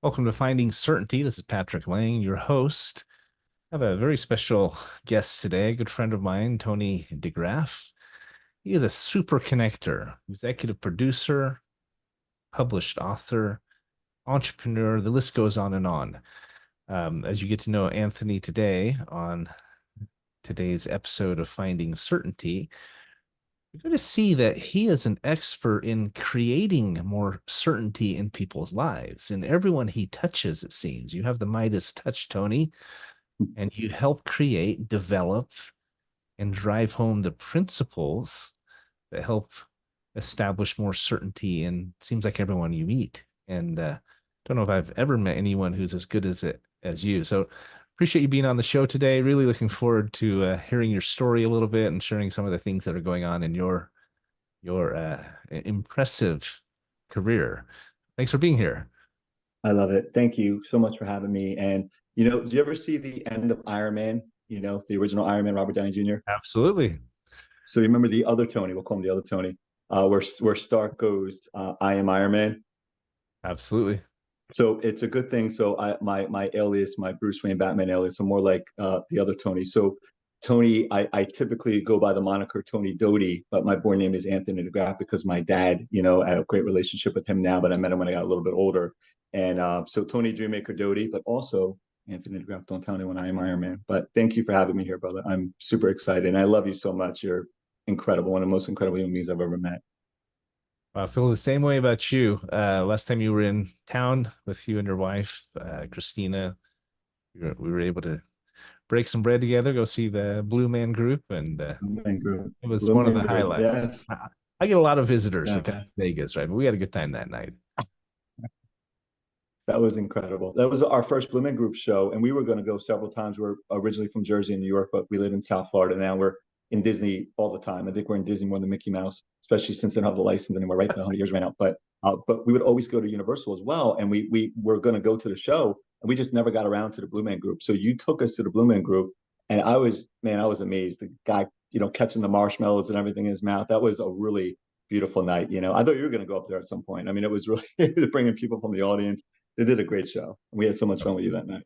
Welcome to Finding Certainty. This is Patrick Lang, your host. I have a very special guest today, a good friend of mine, Tony DeGraff. He is a super connector, executive producer, published author, entrepreneur. The list goes on and on. As you get to know Anthony today on today's episode of Finding Certainty, you're going to see that he is an expert in creating more certainty in people's lives. In everyone he touches, it seems. You have the Midas touch, Tony, and you help create, develop, and drive home the principles that help establish more certainty in seems like everyone you meet. And don't know if I've ever met anyone who's as good as you. So appreciate you being on the show today. Really looking forward to hearing your story a little bit and sharing some of the things that are going on in your impressive career. Thanks for being here. I love it. Thank you so much for having me. And, did you ever see the end of Iron Man? The original Iron Man, Robert Downey Jr.? Absolutely. So you remember the other Tony, we'll call him the other Tony, where Stark goes, I am Iron Man. Absolutely. So it's a good thing. So my alias, my Bruce Wayne Batman alias, I'm more like the other Tony. So Tony, I typically go by the moniker Tony Dody, but my born name is Anthony DeGraff because my dad, I have a great relationship with him now, but I met him when I got a little bit older. And so Tony Dreammaker Dody, but also Anthony DeGraff, don't tell anyone I am Iron Man. But thank you for having me here, brother. I'm super excited. And I love you so much. You're incredible. One of the most incredible human beings I've ever met. I feel the same way about you. Last time you were in town with you and your wife, Christina, we were able to break some bread together, go see the Blue Man Group, and Blue Man Group. it was Blue one of Man the Group. highlights. Yes. I get a lot of visitors that come Yeah. to Vegas, right? But we had a good time that night. That was incredible. That was our first Blue Man Group show, and we were going to go several times. We're originally from Jersey and New York, but we live in South Florida now. We're in Disney all the time. I think we're in Disney more than Mickey Mouse, especially since they don't have the license anymore, right? The 100 years ran out. But we would always go to Universal as well, and we were going to go to the show, and we just never got around to the Blue Man Group. So you took us to the Blue Man Group, and I was amazed. The guy, catching the marshmallows and everything in his mouth. That was a really beautiful night. I thought you were going to go up there at some point. I mean, it was really bringing people from the audience. They did a great show. We had so much fun with you that night.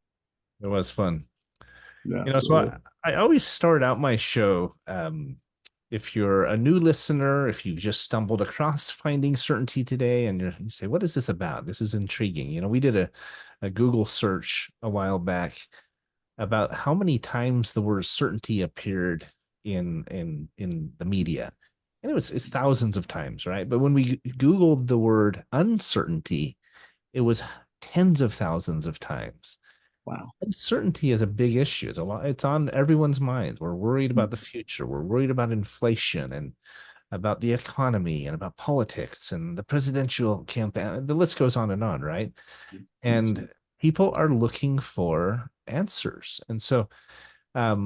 It was fun. Yeah, So absolutely. I always start out my show. If you're a new listener, if you've just stumbled across Finding Certainty today and you say, what is this about? This is intriguing. We did a Google search a while back about how many times the word certainty appeared in the media. And it's thousands of times, right? But when we Googled the word uncertainty, it was tens of thousands of times. Wow. Uncertainty is a big issue. It's on everyone's minds. We're worried about the future. We're worried about inflation and about the economy and about politics and the presidential campaign. The list goes on and on, right? And people are looking for answers. And so I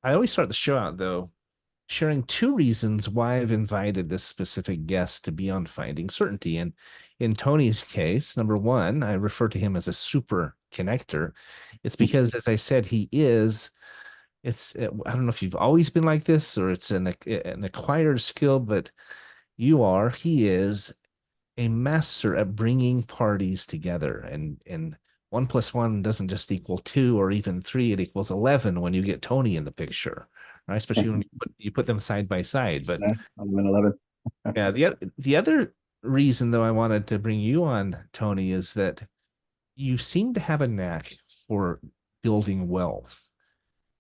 always start the show out, though, sharing two reasons why I've invited this specific guest to be on Finding Certainty. And in Tony's case, number one, I refer to him as a super connector. It's because, as I said, I don't know if you've always been like this or it's an acquired skill, but he is a master at bringing parties together. And 1 plus 1 doesn't just equal 2 or even 3, it equals 11 when you get Tony in the picture, right? Especially when you put them side by side. But Yeah, I'm in 11. yeah, the other reason, though, I wanted to bring you on, Tony, is that you seem to have a knack for building wealth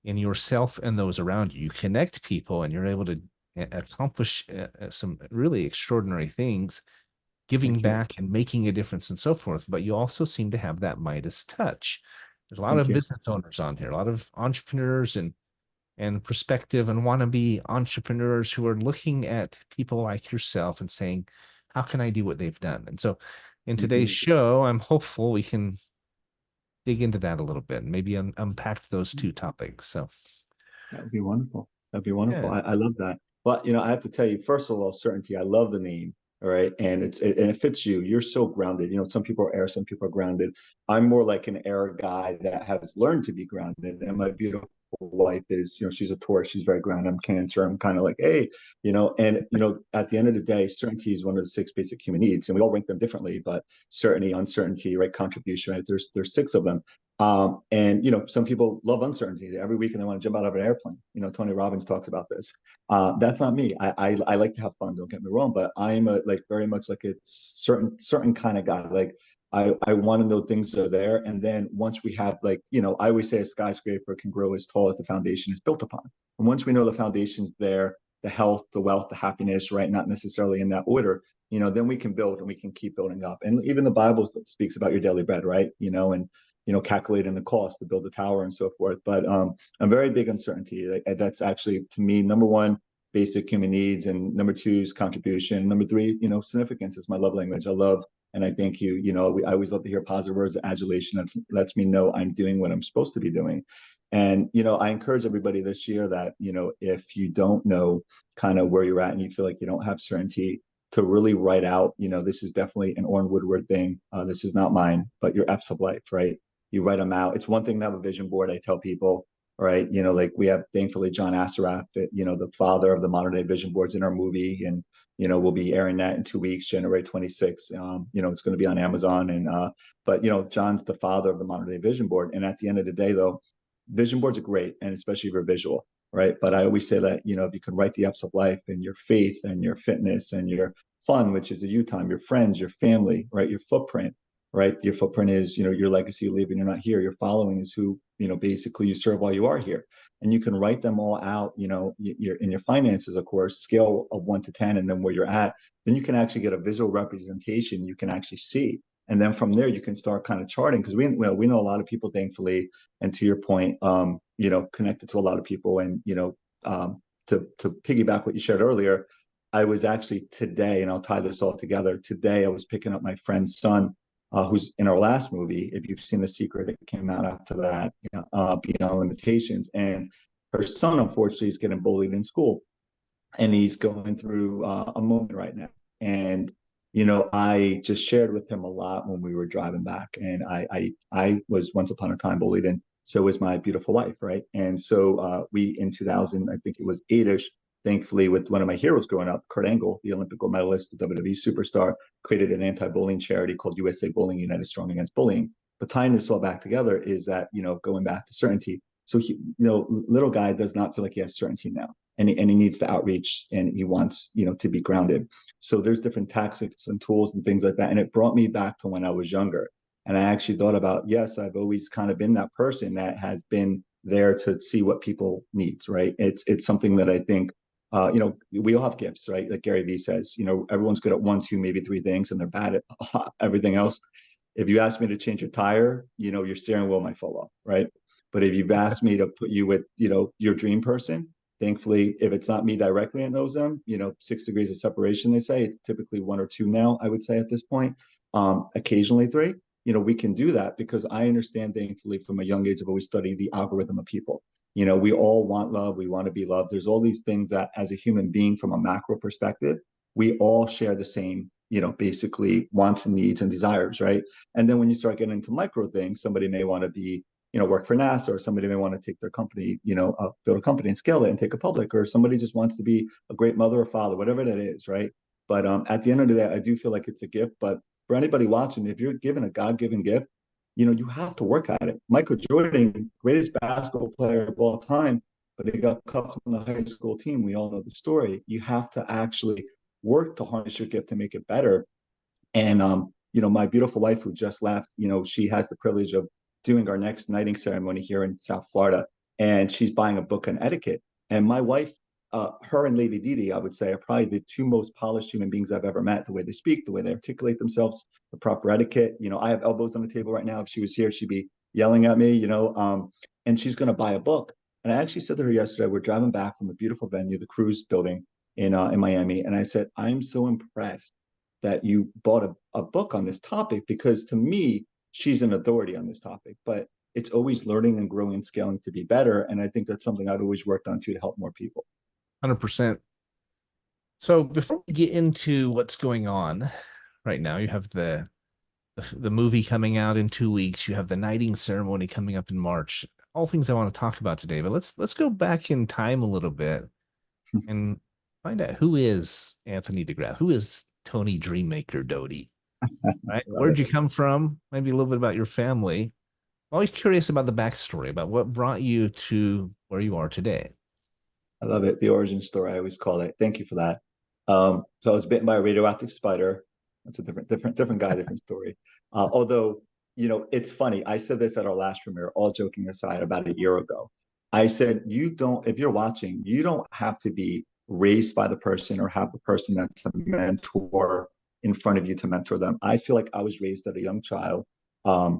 in yourself and those around you. You connect people and you're able to accomplish some really extraordinary things, giving Thank you. back and making a difference and so forth. But you also seem to have that Midas touch. There's a lot Thank of you. business owners on here, a lot of entrepreneurs and prospective and wannabe entrepreneurs who are looking at people like yourself and saying, how can I do what they've done? And so in Thank today's you. show, I'm hopeful we can dig into that a little bit and maybe unpack those two topics. So, That would be wonderful. That'd be wonderful. yeah. I love that. But I have to tell you, first of all, certainty. I love the name. All right, and it fits you. You're so grounded. Some people are air, some people are grounded. I'm more like an air guy that has learned to be grounded. And my beautiful wife is, she's a Taurus, she's very grounded. I'm Cancer. I'm kind of like, hey, and at the end of the day, certainty is one of the six basic human needs, and we all rank them differently, but certainty, uncertainty, right, contribution, right? There's six of them. And some people love uncertainty. Every weekend they want to jump out of an airplane. Tony Robbins talks about this. That's not me. I like to have fun. Don't get me wrong, but I'm a, like very much like a certain kind of guy. Like I want to know things are there, and then once we have, like, I always say a skyscraper can grow as tall as the foundation is built upon. And once we know the foundation's there, the health, the wealth, the happiness, right? Not necessarily in that order. Then we can build and we can keep building up. And even the Bible speaks about your daily bread, right? And calculating the cost to build a tower and so forth. But I'm very big uncertainty. That's actually, to me, number one, basic human needs, and number two is contribution. Number three, significance is my love language. I love and I thank you. I always love to hear positive words of adulation. That lets me know I'm doing what I'm supposed to be doing. And I encourage everybody this year that if you don't know kind of where you're at and you feel like you don't have certainty, to really write out, this is definitely an Orrin Woodward thing. This is not mine, but your F's of life, right? You write them out. It's one thing to have a vision board. I tell people, right? Like we have, thankfully, John Assaraf, the father of the modern day vision boards, in our movie, and we'll be airing that in 2 weeks, January 26th. It's going to be on Amazon, and but John's the father of the modern day vision board. And at the end of the day, though, vision boards are great, and especially if you're visual, right? But I always say that if you can write the F's of life, and your faith and your fitness and your fun, which is the you time, your friends, your family, right, your footprint, right? Your footprint is, your legacy you leave when you're not here. Your following is who, basically you serve while you are here. And you can write them all out, your in your finances, of course, scale of 1 to 10, and then where you're at. Then you can actually get a visual representation you can actually see. And then from there, you can start kind of charting, because we know a lot of people, thankfully, and to your point, connected to a lot of people. And, to piggyback what you shared earlier, I was actually today, and I'll tie this all together. Today, I was picking up my friend's son, who's in our last movie. If you've seen The Secret, it came out after that, Beyond Limitations. And her son, unfortunately, is getting bullied in school, and he's going through a moment right now. And I just shared with him a lot when we were driving back. And I was once upon a time bullied, and so was my beautiful wife, right? And so we, in 2000, I think it was 8ish, thankfully, with one of my heroes growing up, Kurt Angle, the Olympic gold medalist, the WWE superstar, created an anti-bullying charity called USA Bullying United Strong Against Bullying. But tying this all back together is that, going back to certainty. So little guy does not feel like he has certainty now, and he needs to outreach, and he wants, to be grounded. So there's different tactics and tools and things like that. And it brought me back to when I was younger. And I actually thought about, yes, I've always kind of been that person that has been there to see what people needs, right? It's something that I think, we all have gifts, right? Like Gary Vee says, everyone's good at one, two, maybe three things, and they're bad at everything else. If you ask me to change your tire, your steering wheel might fall off, right? But if you've asked me to put you with, your dream person, thankfully, if it's not me directly that knows them, 6 degrees of separation, they say. It's typically one or two now, I would say, at this point. Occasionally three. We can do that because I understand, thankfully, from a young age, I've always studied the algorithm of people. We all want love. We want to be loved. There's all these things that, as a human being, from a macro perspective, we all share the same, basically wants and needs and desires, right? And then when you start getting into micro things, somebody may want to be, work for NASA, or somebody may want to take their company, build a company and scale it and take it public, or somebody just wants to be a great mother or father, whatever that is, right? But at the end of the day, I do feel like it's a gift. But for anybody watching, if you're given a God-given gift, you have to work at it. Michael Jordan, greatest basketball player of all time, but he got cut from the high school team. We all know the story. You have to actually work to harness your gift to make it better. And my beautiful wife, who just left, she has the privilege of doing our next knighting ceremony here in South Florida, and she's buying a book on etiquette. And my wife, her and Lady Didi, I would say, are probably the two most polished human beings I've ever met. The way they speak, the way they articulate themselves, the proper etiquette. I have elbows on the table right now. If she was here, she'd be yelling at me, and she's going to buy a book. And I actually said to her yesterday, we're driving back from a beautiful venue, the Cruise Building in Miami. And I said, I'm so impressed that you bought a book on this topic, because to me, she's an authority on this topic. But it's always learning and growing and scaling to be better. And I think that's something I've always worked on too, to help more people. 100%. So before we get into what's going on right now, you have the movie coming out in 2 weeks. You have the knighting ceremony coming up in March. all things I want to talk about today. But let's go back in time a little bit and find out who is Anthony DeGraff, who is Tony Dreammaker Dody, right? Love Where'd it. you come from? Maybe a little bit about your family. Always curious about the backstory, about what brought you to where you are today. I love it. The origin story, I always call it. Thank you for that. So I was bitten by a radioactive spider. That's a different guy, different story. Although, it's funny. I said this at our last premiere, all joking aside, about a year ago. I said, if you're watching, you don't have to be raised by the person or have the person that's a mentor in front of you to mentor them. I feel like I was raised as a young child, a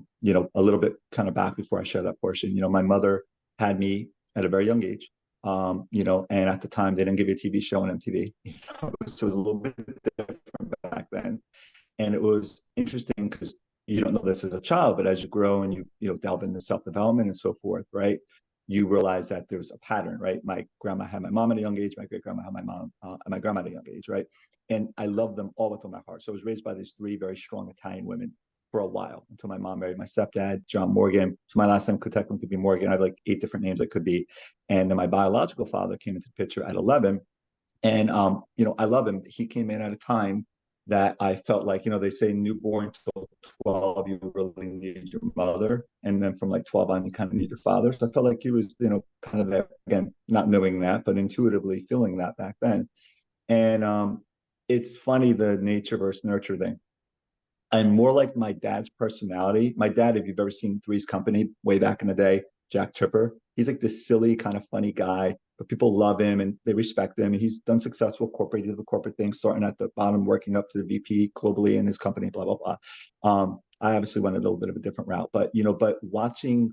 little bit kind of back before I share that portion. My mother had me at a very young age, and at the time they didn't give you a TV show on MTV. So it was a little bit different back then. And it was interesting because you don't know this as a child, but as you grow and you delve into self-development and so forth, right? You realize that there's a pattern, right? My grandma had my mom at a young age, my great grandma had my mom, my grandma at a young age, right? And I love them all with all my heart. So I was raised by these three very strong Italian women for a while until my mom married my stepdad, John Morgan. So my last name could technically be Morgan. I have like 8 different names it could be. And then my biological father came into the picture at 11. And I love him. He came in at a time that I felt like, they say newborn till 12, you really need your mother. And then from like 12 on, you kind of need your father. So I felt like he was, kind of there, again, not knowing that, but intuitively feeling that back then. And it's funny, the nature versus nurture thing. I'm more like my dad's personality. My dad, if you've ever seen Three's Company way back in the day, Jack Tripper, he's like this silly, kind of funny guy, but people love him and they respect him. And he's done successful corporate, the corporate thing, starting at the bottom, working up to the VP globally in his company, blah, blah, blah. I obviously went a little bit of a different route, but watching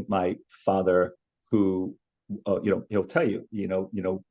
my father, who he'll tell you,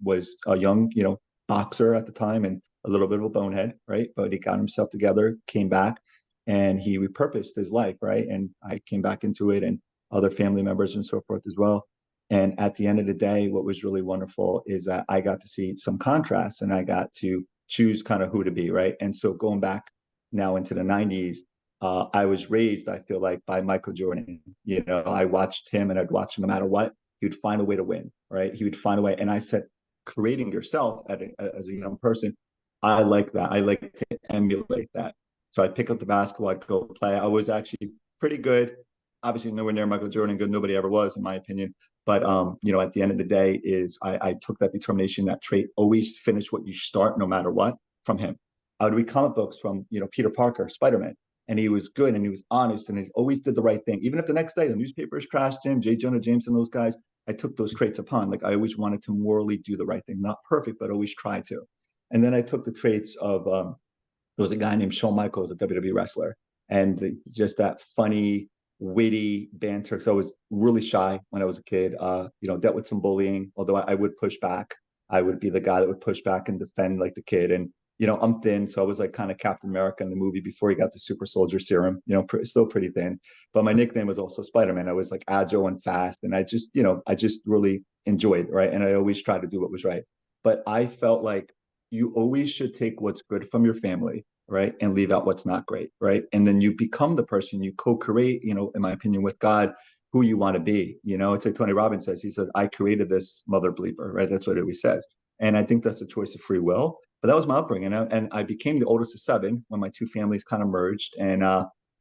was a young, boxer at the time and a little bit of a bonehead, right? But he got himself together, came back, and he repurposed his life, right? And I came back into it, and other family members and so forth as well. And at the end of the day, what was really wonderful is that I got to see some contrast and I got to choose kind of who to be, right? And so going back now into the 90s, I was raised, I feel like, by Michael Jordan. I watched him and I'd watch him no matter what. He would find a way to win, right? He would find a way. And I said, creating yourself as a young person, I like that. I like to emulate that. So I pick up the basketball, I go play. I was actually pretty good. Obviously, nowhere near Michael Jordan good. Nobody ever was, in my opinion. But at the end of the day, is I took that determination, that trait, always finish what you start, no matter what, from him. I would read comic books from Peter Parker, Spider-Man, and he was good and he was honest and he always did the right thing. Even if the next day the newspapers trashed him, J. Jonah Jameson, those guys, I took those traits upon. Like I always wanted to morally do the right thing, not perfect, but always try to. And then I took the traits of there was a guy named Shawn Michaels, a WWE wrestler, and just that funny, witty banter. Because I was really shy when I was a kid. Dealt with some bullying. Although I would push back, I would be the guy that would push back and defend like the kid. And I'm thin, so I was like kind of Captain America in the movie before he got the super soldier serum. Still pretty thin. But my nickname was also Spider-Man. I was like agile and fast, and I just really enjoyed, right? And I always tried to do what was right. But I felt like you always should take what's good from your family, right, and leave out what's not great, right? And then you become the person you co-create, in my opinion, with God, who you want to be. It's like Tony Robbins says. He said, "I created this mother bleeper," right? That's what he always says. And I think that's a choice of free will. But that was my upbringing, and I became the oldest of seven when my two families kind of merged, and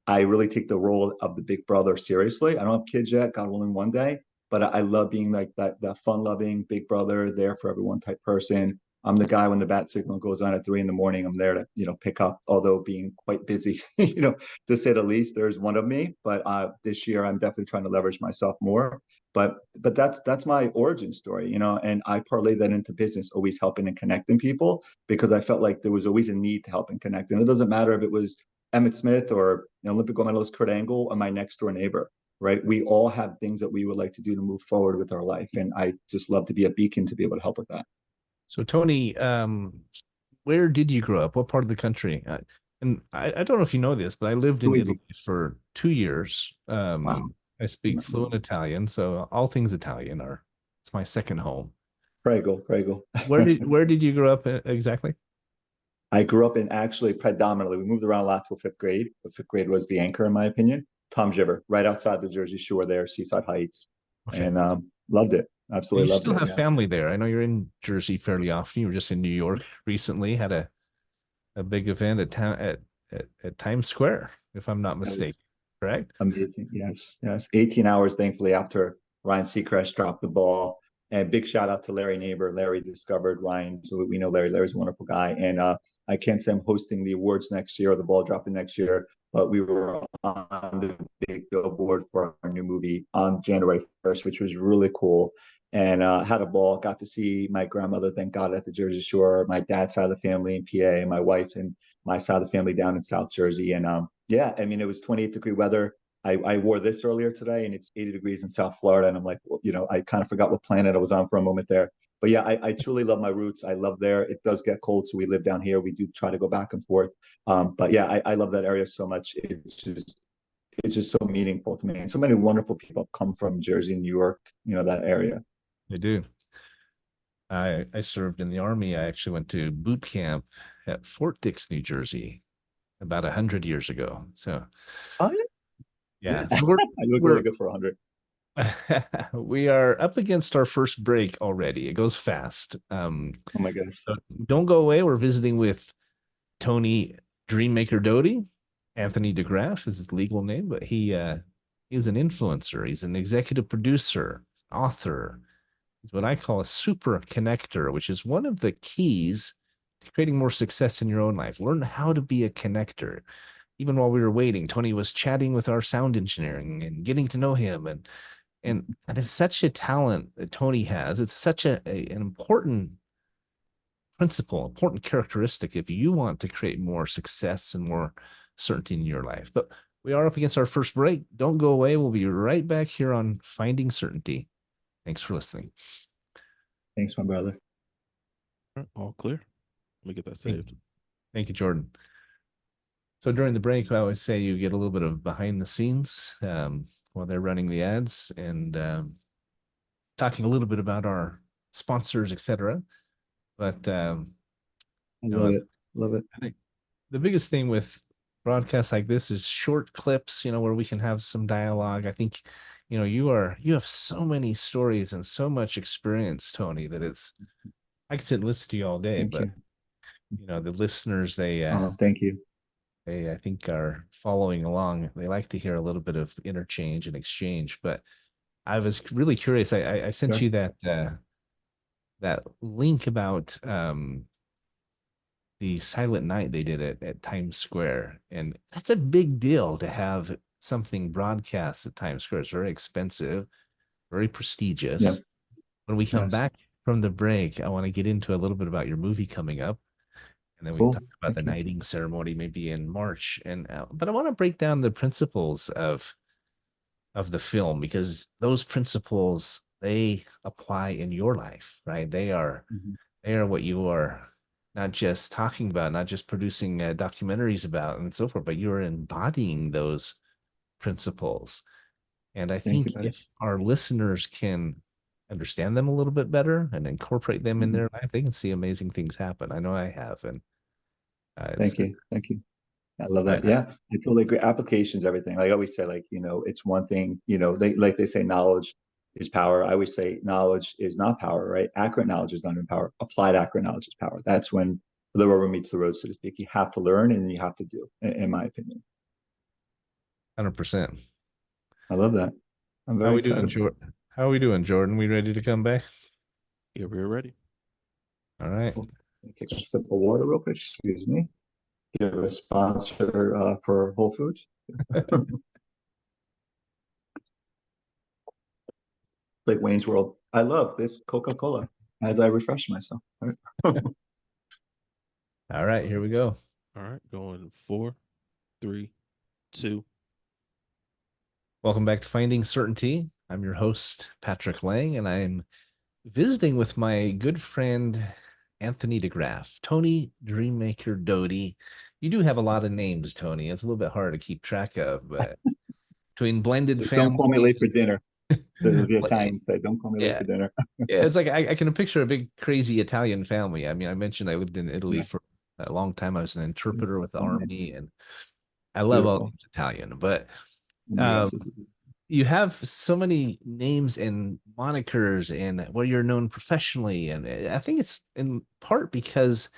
I really take the role of the big brother seriously. I don't have kids yet, God willing, one day, but I love being like that fun-loving big brother, there for everyone type person. I'm the guy when the bat signal goes on at 3 in the morning. I'm there to, pick up, although being quite busy, to say the least. There's one of me, but this year I'm definitely trying to leverage myself more. But that's my origin story, and I parlay that into business, always helping and connecting people because I felt like there was always a need to help and connect. And it doesn't matter if it was Emmett Smith or Olympic gold medalist Kurt Angle or my next door neighbor, right? We all have things that we would like to do to move forward with our life. And I just love to be a beacon to be able to help with that. So, Tony, where did you grow up? What part of the country? And I don't know if you know this, but I lived in Italy for 2 years. Wow. I speak fluent Italian, so all things Italian are it's my second home. Prego, prego. Where did you grow up exactly? I grew up in actually predominantly, we moved around a lot till fifth grade, but fifth grade was the anchor, in my opinion. Tom's River, right outside the Jersey Shore there, Seaside Heights, Okay. and loved it. And Absolutely you loved still it. have Yeah, family there. I know you're in Jersey fairly often. You were just in New York recently, had a big event at town at Times Square, if I'm not that was mistaken. Correct? amazing. Yes, yes. 18 hours, thankfully, after Ryan Seacrest dropped the ball. And big shout out to Larry Neighbor. Larry discovered Ryan. So we know Larry. Larry's a wonderful guy. And I can't say I'm hosting the awards next year or the ball dropping next year, but we were on the big billboard for our new movie on January 1st, which was really cool. And had a ball, got to see my grandmother, thank God, at the Jersey Shore, my dad's side of the family in PA, and my wife and my side of the family down in South Jersey. And yeah, I mean, it was 28-degree weather. I wore this earlier today and it's 80 degrees in South Florida. And I'm like, well, I kind of forgot what planet I was on for a moment there. But yeah, I truly love my roots. I love there. It does get cold. So we live down here. We do try to go back and forth. But yeah, I love that area so much. It's just so meaningful to me. And so many wonderful people come from Jersey, New York, that area. I do. I served in the Army. I actually went to boot camp at Fort Dix, New Jersey, about 100 years ago. So Oh yeah. yeah, so we're You look really we're good for 100. we are up against our first break already. It goes fast. Oh my gosh. So don't go away. We're visiting with Tony Dreammaker Dody. Anthony DeGraff is his legal name, but he is an influencer. He's an executive producer, author. He's what I call a super connector, which is one of the keys to creating more success in your own life. Learn how to be a connector. Even while we were waiting, Tony was chatting with our sound engineering and getting to know him. And that is such a talent that Tony has. It's such an important principle, important characteristic if you want to create more success and more certainty in your life. But we are up against our first break. Don't go away. We'll be right back here on Finding Certainty. Thanks for listening. Thanks, my brother. All right, all clear. Let me get that Thank saved. you. Thank you, Jordan. So during the break, I always say you get a little bit of behind the scenes while they're running the ads and talking a little bit about our sponsors, etc. But I you love know, it. Love it. I think the biggest thing with broadcasts like this is short clips, where we can have some dialogue. I think, you have so many stories and so much experience, Tony, that I could sit and listen to you all day, Thank but you. the listeners, they Oh, thank you. I think are following along. They like to hear a little bit of interchange and exchange. But I was really curious. I sent Sure. you that link about the Silent Night they did at Times Square, and that's a big deal to have something broadcast at Times Square. It's very expensive, very Yeah. prestigious. When we come Yes. back from the break, I want to get into a little bit about your movie coming up, and then we can talk Cool. about the Thank you. knighting ceremony maybe in March. And but I want to break down the principles of the film because those principles they apply in your life, right? Mhm. They are what you are not just talking about, not just producing documentaries about and so forth, but you're embodying those principles. And I Thank you, think buddy. if our listeners can understand them a little bit better and incorporate them in Mhm. their life, they can see amazing things happen. I know I have, and it's Thank you. Thank you. I love I, that. Yeah. I totally agree. Applications, everything. Like I always say, like, it's one thing, they say knowledge is power. I always say knowledge is not power, right? Accurate knowledge is not even power. Applied accurate knowledge is power. That's when the rubber meets the road, so to speak. You have to learn and you have to do, in my opinion. 100%. I love that. I'm How very we doing, excited. Jordan? How we doing, Jordan? We ready to come back? Yeah, we're ready. All right. Cool. Take a sip of water real quick. Excuse me. Give a sponsor for Whole Foods. Like Wayne's World. I love this Coca-Cola as I refresh myself. All right. All right, here we go. All right, going 4, 3, 2. Welcome back to Finding Certainty. I'm your host, Patrick Lang, and I'm visiting with my good friend, Anthony DeGraff, Tony Dreammaker Doty. You do have a lot of names, Tony. It's a little bit hard to keep track of, but between blended Just don't call me families, late for dinner. The Italians say, don't call me late yeah, for dinner. yeah, it's like I can picture a big, crazy Italian family. I mean, I mentioned I lived in Italy Yeah. for a long time. I was an interpreter with the Oh, man. army, and I love all Beautiful. things Italian, but in the Uh, U.S. It's, you have so many names and monikers and where you're known professionally. And I think it's in part because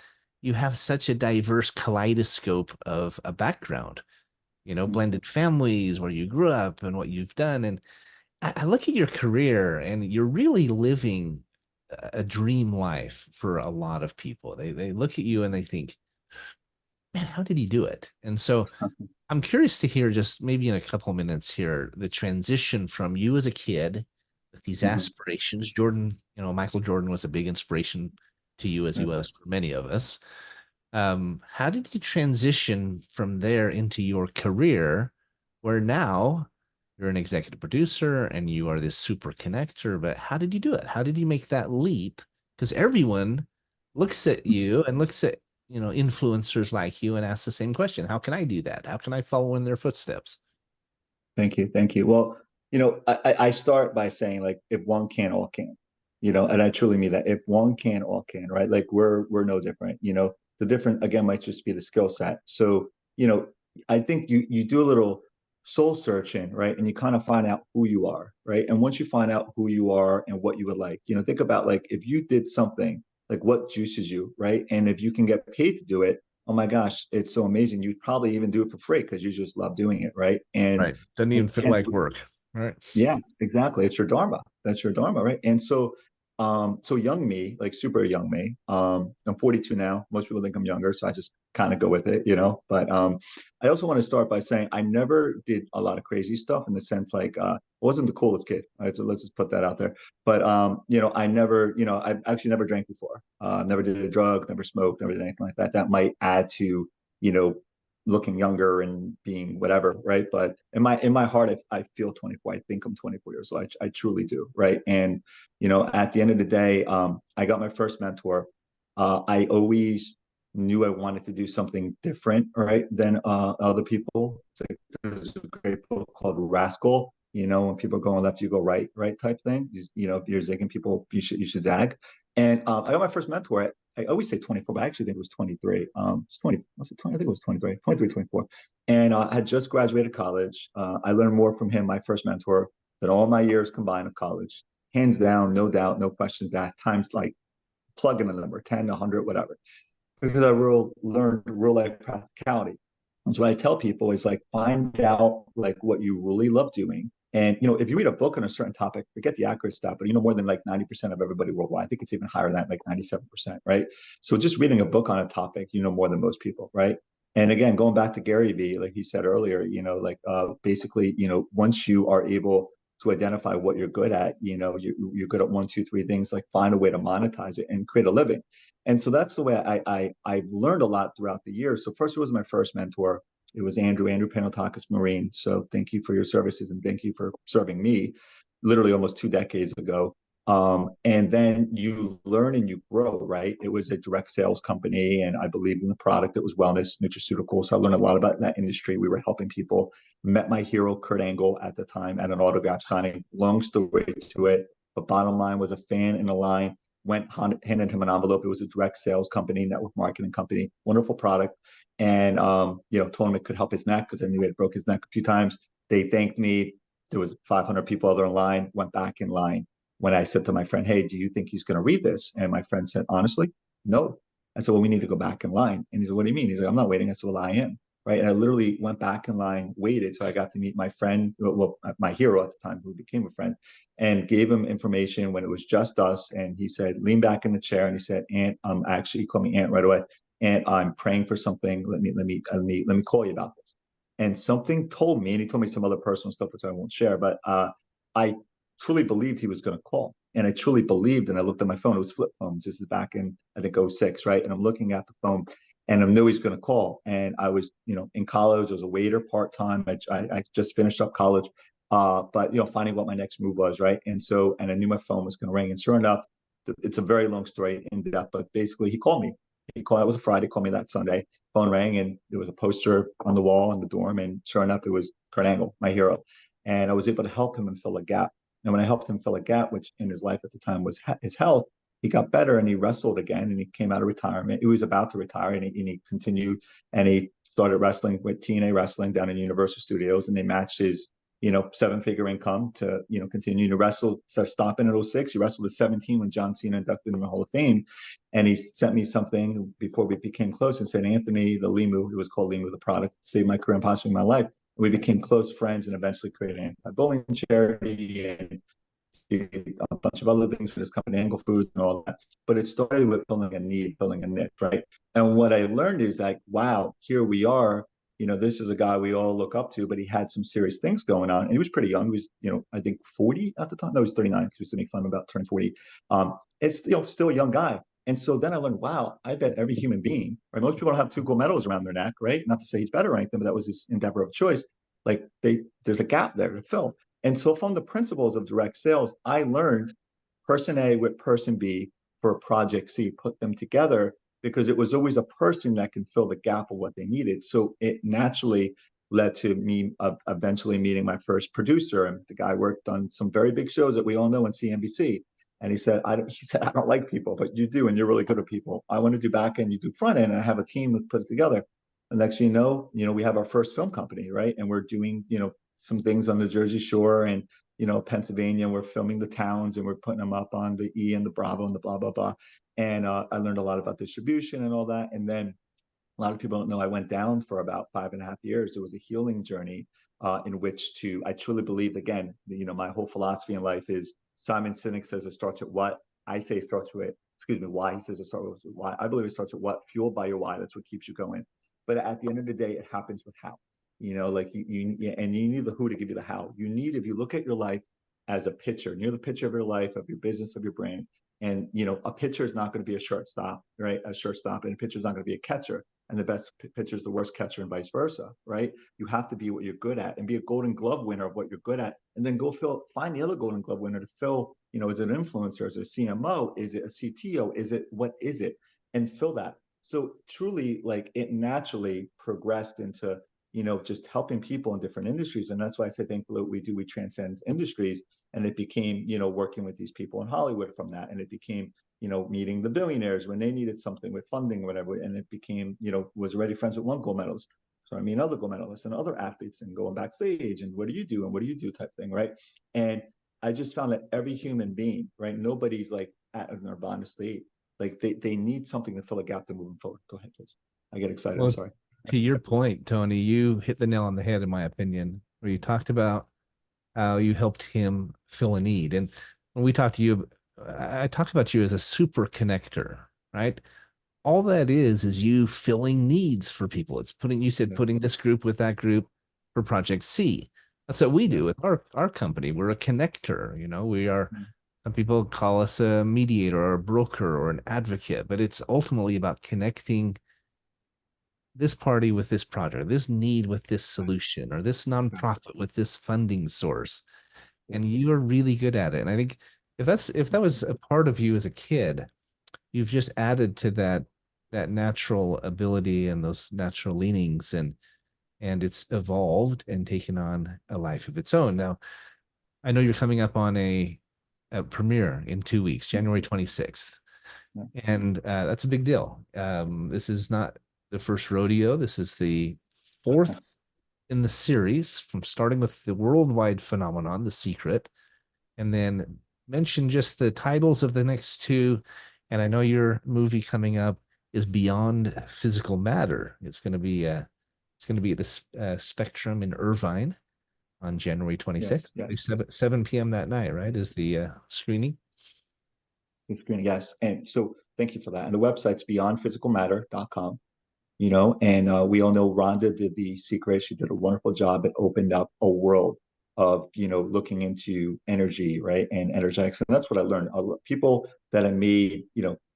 you have such a diverse kaleidoscope of a background, blended families, where you grew up and what you've done. And I look at your career and you're really living a dream life for a lot of people. They look at you and they think, man, how did he do it? And so I'm curious to hear just maybe in a couple minutes here the transition from you as a kid with these Mhm. aspirations. Jordan, Michael Jordan was a big inspiration to you as he Yeah. was for many of us. How did you transition from there into your career where now you're an executive producer and you are this super connector? But how did you do it? How did you make that leap? Because everyone looks at you and looks at, influencers like you and asks the same question. How can I do that? How can I follow in their footsteps? Thank you. Thank you. Well, I start by saying like if one can, all can, and I truly mean that. If one can, all can, right? Like we're no different. The different again might just be the skill set. So, I think you do a little soul searching, right? And you kind of find out who you are, right? And once you find out who you are and what you would like, think about like if you did something, like what juices you, right? And if you can get paid to do it, oh my gosh, it's so amazing. You'd probably even do it for free because you just love doing it, right? Right. Doesn't even feel And like work. Right. yeah, exactly. It's your dharma. That's your dharma, right? And so, so young me, like super young me, I'm 42 now. Most people think I'm younger, so I just kind of go with it. But I also want to start by saying I never did a lot of crazy stuff in the sense like I wasn't the coolest kid. Right? So let's just put that out there. But I never, I actually never drank before. Never did a drug, never smoked, never did anything like that. That might add to, you know, looking younger and being whatever, right? But in my heart, I feel 24. I think I'm 24 years old. I truly do, right? And at the end of the day, I got my first mentor. I always knew I wanted to do something different, right, than other people. Like, there's a great book called Rascal. When people are going left, you go right, right type thing. If you're zigging people, you should zag. And I got my first mentor. I always say 24, but I actually think it was 23. It's 20, was it 20? I think it was 23, 23, 24. And I had just graduated college. I learned more from him, my first mentor, than all my years combined of college. Hands down, no doubt, no questions asked, times like plug in a number, 10, 100, whatever. Because I learned real life practicality. And so what I tell people is like, find out like what you really love doing. And if you read a book on a certain topic, forget the accurate stuff, but more than like 90% of everybody worldwide. I think it's even higher than that, like 97%, right? So just reading a book on a topic, more than most people, right? And again, going back to Gary Vee, like he said earlier, like basically, once you are able to identify what you're good at, you're good at one, two, three things, like find a way to monetize it and create a living. And so that's the way I've learned a lot throughout the years. So first, it was my first mentor. It was Andrew Panotakis Marine. So thank you for your services and thank you for serving me literally almost 2 decades ago. And then you learn and you grow, right? It was a direct sales company, and I believed in the product. It was wellness, nutraceutical. So I learned a lot about that industry. We were helping people. Met my hero, Kurt Angle, at the time at an autograph signing. Long story to it. But bottom line was a fan in a line, handed him an envelope. It was a direct sales company, network marketing company, wonderful product. And, told him it could help his neck because I knew he had broke his neck a few times. They thanked me. There was 500 people other in line, went back in line. When I said to my friend, hey, do you think he's going to read this? And my friend said, honestly, no. I said, well, we need to go back in line. And he said, what do you mean? He's like, I'm not waiting. I said, well, I am. Right. And I literally went back in line, waited till I got to meet my friend, well, my hero at the time, who became a friend, and gave him information when it was just us. And he said, lean back in the chair. And he said, Aunt, actually, he called me Aunt right away. And I'm praying for something. Let me call you about this. And something told me, and he told me some other personal stuff, which I won't share, but I truly believed he was going to call. And I truly believed, and I looked at my phone, it was flip phones. This is back in, I think, '06, right? And I'm looking at the phone and I knew he's going to call. And I was, in college, I was a waiter part-time. I just finished up college, but, finding what my next move was, right? And I knew my phone was going to ring. And sure enough, it's a very long story in depth, but basically he called me. It was a Friday, called me that Sunday. Phone rang and there was a poster on the wall in the dorm. And sure enough, it was Kurt Angle, my hero. And I was able to help him and fill a gap. And when I helped him fill a gap, which in his life at the time was his health, he got better and he wrestled again and he came out of retirement. He was about to retire and he continued and he started wrestling with TNA Wrestling down in Universal Studios, and they matched his seven-figure income to, continue to wrestle. So stopping at 06, he wrestled at 17 when John Cena inducted him in the Hall of Fame. And he sent me something before we became close and said, Anthony, the Limu, it was called Limu, the product, saved my career and possibly my life. And we became close friends and eventually created an anti-bullying charity and a bunch of other things for this company, Angle Foods and all that. But it started with filling a need, filling a niche, right? And what I learned is like, wow, here we are. This is a guy we all look up to, but he had some serious things going on. And he was pretty young. He was, I think 40 at the time. No, he was 39 because he was making fun about turning 40. It's, still a young guy. And so then I learned, wow, I bet every human being, right? Most people don't have two gold medals around their neck, right? Not to say he's better or anything, but that was his endeavor of choice. Like there's a gap there to fill. And so from the principles of direct sales, I learned person A with person B for project C, put them together because it was always a person that can fill the gap of what they needed. So it naturally led to me eventually meeting my first producer. And the guy worked on some very big shows that we all know in CNBC. And he said, I don't like people, but you do, and you're really good at people. I want to do back end, you do front end, and I have a team that put it together. And next thing you know, we have our first film company, right? And we're doing, some things on the Jersey Shore and, Pennsylvania. We're filming the towns and we're putting them up on the E and the Bravo and the blah, blah, blah. And I learned a lot about distribution and all that. And then a lot of people don't know I went down for about 5.5 years. It was a healing journey in which I truly believed, again, my whole philosophy in life is Simon Sinek says it starts at what? I say it starts with, why. He says it starts with why. I believe it starts with what? Fueled by your why. That's what keeps you going. But at the end of the day, it happens with how. Like and you need the who to give you the how. If you look at your life as a pitcher, and you're the pitcher of your life, of your business, of your brain, and a pitcher is not going to be a shortstop, right? A shortstop, and a pitcher is not going to be a catcher, and the best pitcher is the worst catcher, and vice versa, right? You have to be what you're good at, and be a Golden Glove winner of what you're good at, and then go find the other Golden Glove winner to fill. Is it an influencer? Is it a CMO? Is it a CTO? What is it? And fill that. So truly, like it naturally progressed into just helping people in different industries. And that's why I say, thankfully, we transcend industries. And it became, working with these people in Hollywood from that. And it became, meeting the billionaires when they needed something with funding, whatever. And it became, was already friends with one gold medalist. So I mean, other gold medalists and other athletes and going backstage and what do you do and what do you do type thing, right? And I just found that every human being, right? Nobody's like at a nirvana state. Like they need something to fill a gap to moving forward. Go ahead, please. I get excited. Well, I'm sorry. to your point, Tony, you hit the nail on the head, in my opinion, where you talked about how you helped him fill a need. And when we talked to you, I talked about you as a super connector, right? All that is you filling needs for people. It's you said putting this group with that group for Project C. That's what we do with our company. We're a connector. We are, some people call us a mediator or a broker or an advocate, but it's ultimately about connecting this party with this project, this need with this solution, or this nonprofit with this funding source. And you are really good at it. And I think if that was a part of you as a kid, you've just added to that natural ability and those natural leanings, and it's evolved and taken on a life of its own. Now, I know you're coming up on a premiere in 2 weeks, January 26th. And that's a big deal. This is not the first rodeo. This is the fourth in the series, from starting with the worldwide phenomenon, The Secret, and then mention just the titles of the next two. And I know your movie coming up is Beyond Physical Matter. It's going to be at the Spectrum in Irvine on January 26th. Yes. 7 p.m. that night, right? Is the screening? Yes. And so thank you for that. And the website's beyondphysicalmatter.com, and we all know Rhonda did The Secret. She did a wonderful job. It opened up a world of, looking into energy, right? And energetics. And that's what I learned. People that have made,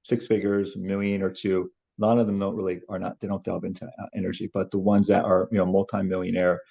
six figures, a million or two, a lot of them they don't delve into energy, but the ones that are, multimillionaire,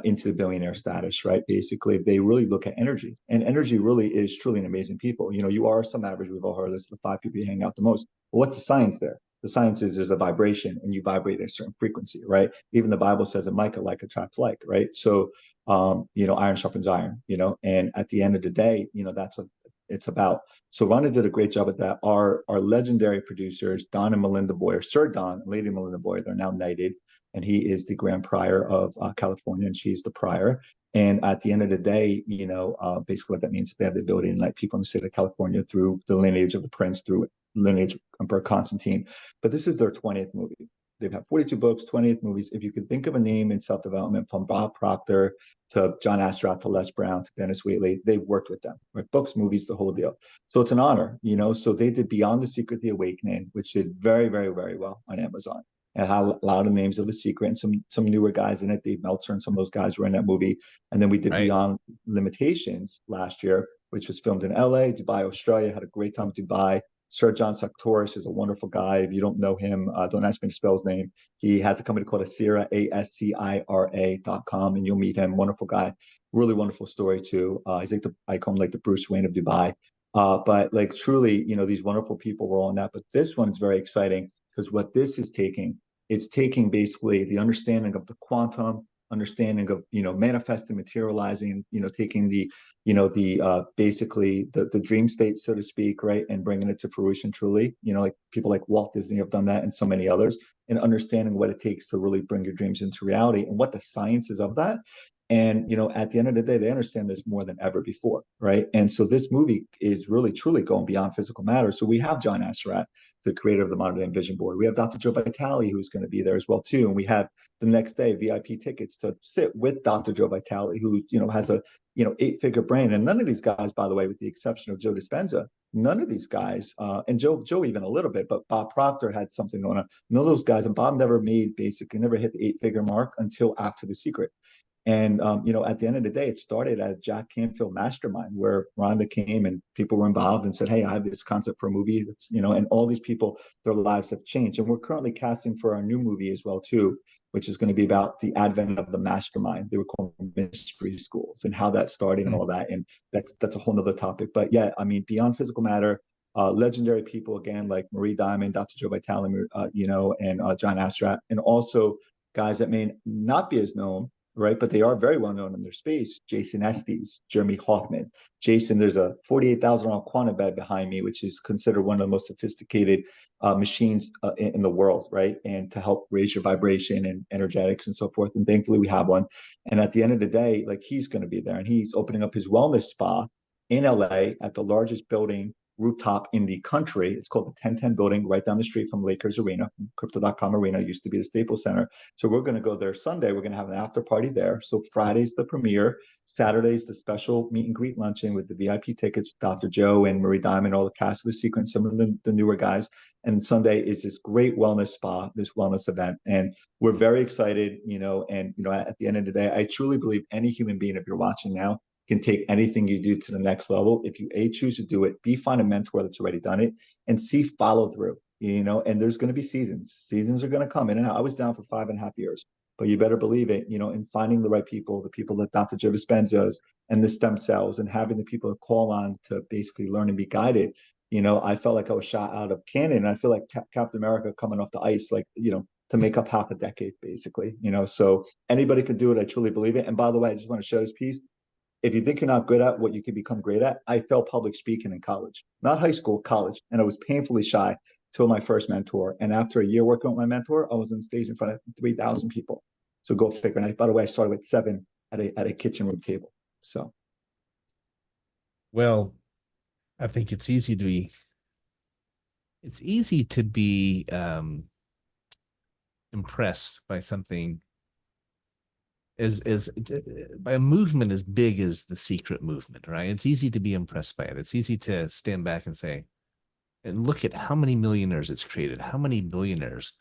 into the billionaire status, right? Basically, they really look at energy, and energy really is truly an amazing people. You are some average. We've all heard this: the 5 people you hang out the most. But what's the science there? The science is there's a vibration, and you vibrate at a certain frequency, right? Even the Bible says that like attracts like, right? So, iron sharpens iron, and at the end of the day, that's what it's about. So Rhonda did a great job at that. Our legendary producers, Don and Melinda Boyer, Sir Don and Lady Melinda Boyer, they're now knighted. and he is the Grand Prior of California, and she's the Prior. And at the end of the day, basically what that means is they have the ability to unite people in the state of California through the lineage of the prince, through lineage of Emperor Constantine. But this is their 20th movie. They've had 42 books, 20th movies. If you could think of a name in self-development, from Bob Proctor to John Astrout to Les Brown to Dennis Wheatley, they've worked with them, right? Books, movies, the whole deal. So it's an honor, So they did Beyond the Secret, The Awakening, which did very, very, very well on Amazon. And had a lot of names of The Secret and some newer guys in it. Dave Meltzer and some of those guys were in that movie. And then we did Right. Beyond Limitations last year, which was filmed in LA, Dubai, Australia. Had a great time in Dubai. Sir John Sartoris is a wonderful guy. If you don't know him, don't ask me to spell his name. He has a company called Ascira, ASCIRA.com, and you'll meet him. Wonderful guy. Really wonderful story too. He's like I call him like the Bruce Wayne of Dubai. But like truly, these wonderful people were on that. But this one is very exciting because what this is taking, it's taking basically the understanding of the quantum, understanding of manifesting, materializing, taking the basically the dream state, so to speak, right, and bringing it to fruition truly. Like people like Walt Disney have done that, and so many others, and understanding what it takes to really bring your dreams into reality and what the science is of that. And at the end of the day, they understand this more than ever before, right? And so this movie is really truly going beyond physical matter. So we have John Assaraf, the creator of the Modern Day Vision Board. We have Dr. Joe Vitale, who's going to be there as well too. And we have the next day VIP tickets to sit with Dr. Joe Vitale, who has a 8-figure brain. And none of these guys, by the way, with the exception of Joe Dispenza, none of these guys, and Joe even a little bit, but Bob Proctor had something going on. None of those guys, and Bob never never hit the 8-figure mark until after The Secret. And at the end of the day, it started at Jack Canfield Mastermind, where Rhonda came and people were involved and said, "Hey, I have this concept for a movie." That's and all these people, their lives have changed. And we're currently casting for our new movie as well too, which is going to be about the advent of the mastermind. They were called mystery schools and how that started and all that. And that's a whole nother topic. But yeah, I mean, beyond physical matter, legendary people again like Marie Diamond, Dr. Joe Vitale, and John Asrat, and also guys that may not be as known, right? But they are very well known in their space. Jason Estes, Jeremy Hoffman. Jason, there's a 48,000 quantum bed behind me, which is considered one of the most sophisticated machines in the world, right? And to help raise your vibration and energetics and so forth. And thankfully we have one. And at the end of the day, like he's going to be there, and he's opening up his wellness spa in LA at the largest building rooftop in the country. It's called the 1010 building, right down the street from Lakers Arena. Crypto.com Arena used to be the Staples Center. So we're going to go there Sunday. We're going to have an after party there. So Friday's the premiere. Saturday's the special meet and greet luncheon with the VIP tickets, Dr. Joe and Marie Diamond, all the cast of The Secret, and some of the newer guys. And Sunday is this great wellness spa, this wellness event. And we're very excited, at the end of the day, I truly believe any human being, if you're watching now, can take anything you do to the next level. If you choose to do it, find a mentor that's already done it, and follow through, and there's going to be seasons are going to come in and out. I was down for 5.5 years, but you better believe it, in finding the right people, the people that Dr. Joe Dispenza's and the stem cells, and having the people to call on to basically learn and be guided. I felt like I was shot out of cannon, and I feel like Captain America coming off the ice, like, to make up half a decade, basically, so anybody could do it. I truly believe it. And by the way, I just want to show this piece. If you think you're not good at what you can become great at, I failed public speaking in college, not high school, college. And I was painfully shy till my first mentor. And after a year working with my mentor, I was on stage in front of 3,000 people. So go figure. And by the way, I started with 7 at a kitchen room table. So. Well, I think it's easy to be impressed by something as by a movement as big as The Secret movement, right? It's easy to be impressed by it. It's easy to stand back and say, and look at how many millionaires it's created, how many billionaires.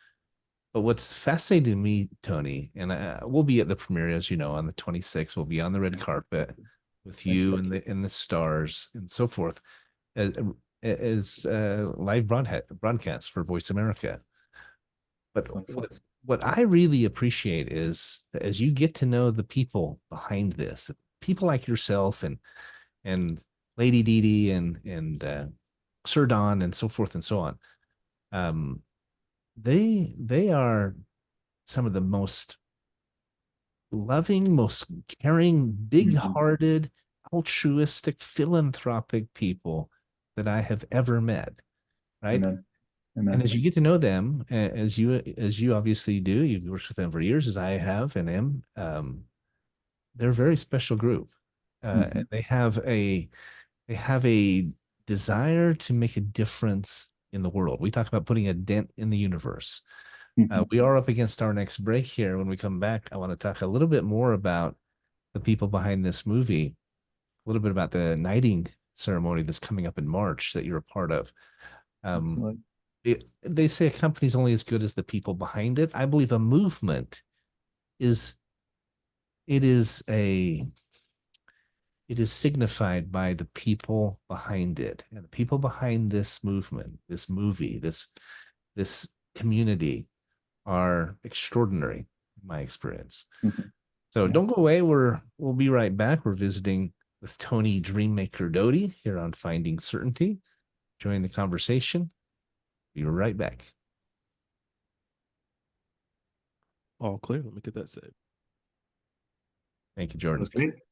But what's fascinating to me, Tony, and we'll be at the premiere, as you know, on the 26th. We'll be on the red carpet with you and the stars and so forth, as live broadcast for Voice America. But what I really appreciate is that as you get to know the people behind this, people like yourself and Lady Didi and Sir Don and so forth and so on, they are some of the most loving, most caring, big-hearted, altruistic, philanthropic people that I have ever met. Right? Amen. And Amen. as you get to know them, as you obviously do, you've worked with them for years, as I have and am. They're a very special group. Hmm. They have a desire to make a difference in the world. We talk about putting a dent in the universe. Hmm. We are up against our next break here. When we come back, I want to talk a little bit more about the people behind this movie, a little bit about the knighting ceremony that's coming up in March that you're a part of. Um, Absolutely. they say a company's only as good as the people behind it. I believe a movement is it is a it is signified by the people behind it. And the people behind this movement, this movie, this community are extraordinary, in my experience. Hmm. So Yeah. don't go away. We'll be right back. We're visiting with Tony Dreammaker Dody here on Finding Certainty. Join the conversation. Be right back. All clear. Let me get that saved. Thank you, That was Jordan. great.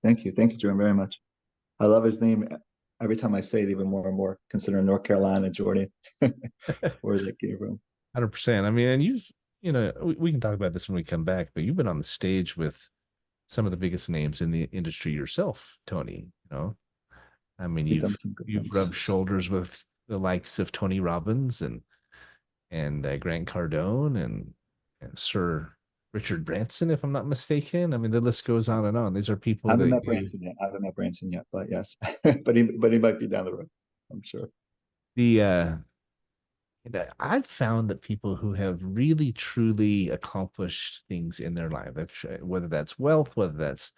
Thank you. Thank you, Jordan, very much. I love his name. Every time I say it, even more and more, considering North Carolina, Jordan, where that came from. 100%. I mean, and we can talk about this when we come back, but you've been on the stage with some of the biggest names in the industry yourself, Tony. I mean, We've done you've some good you've things. rubbed shoulders with the likes of Tony Robbins and Grant Cardone and Sir Richard Branson, if I'm not mistaken. I mean, the list goes on and on. These are I people haven't that met Branson yet. I haven't met Branson yet, but yes, but he might be down the road. I'm sure. the I've found that people who have really truly accomplished things in their life, whether that's wealth, whether that's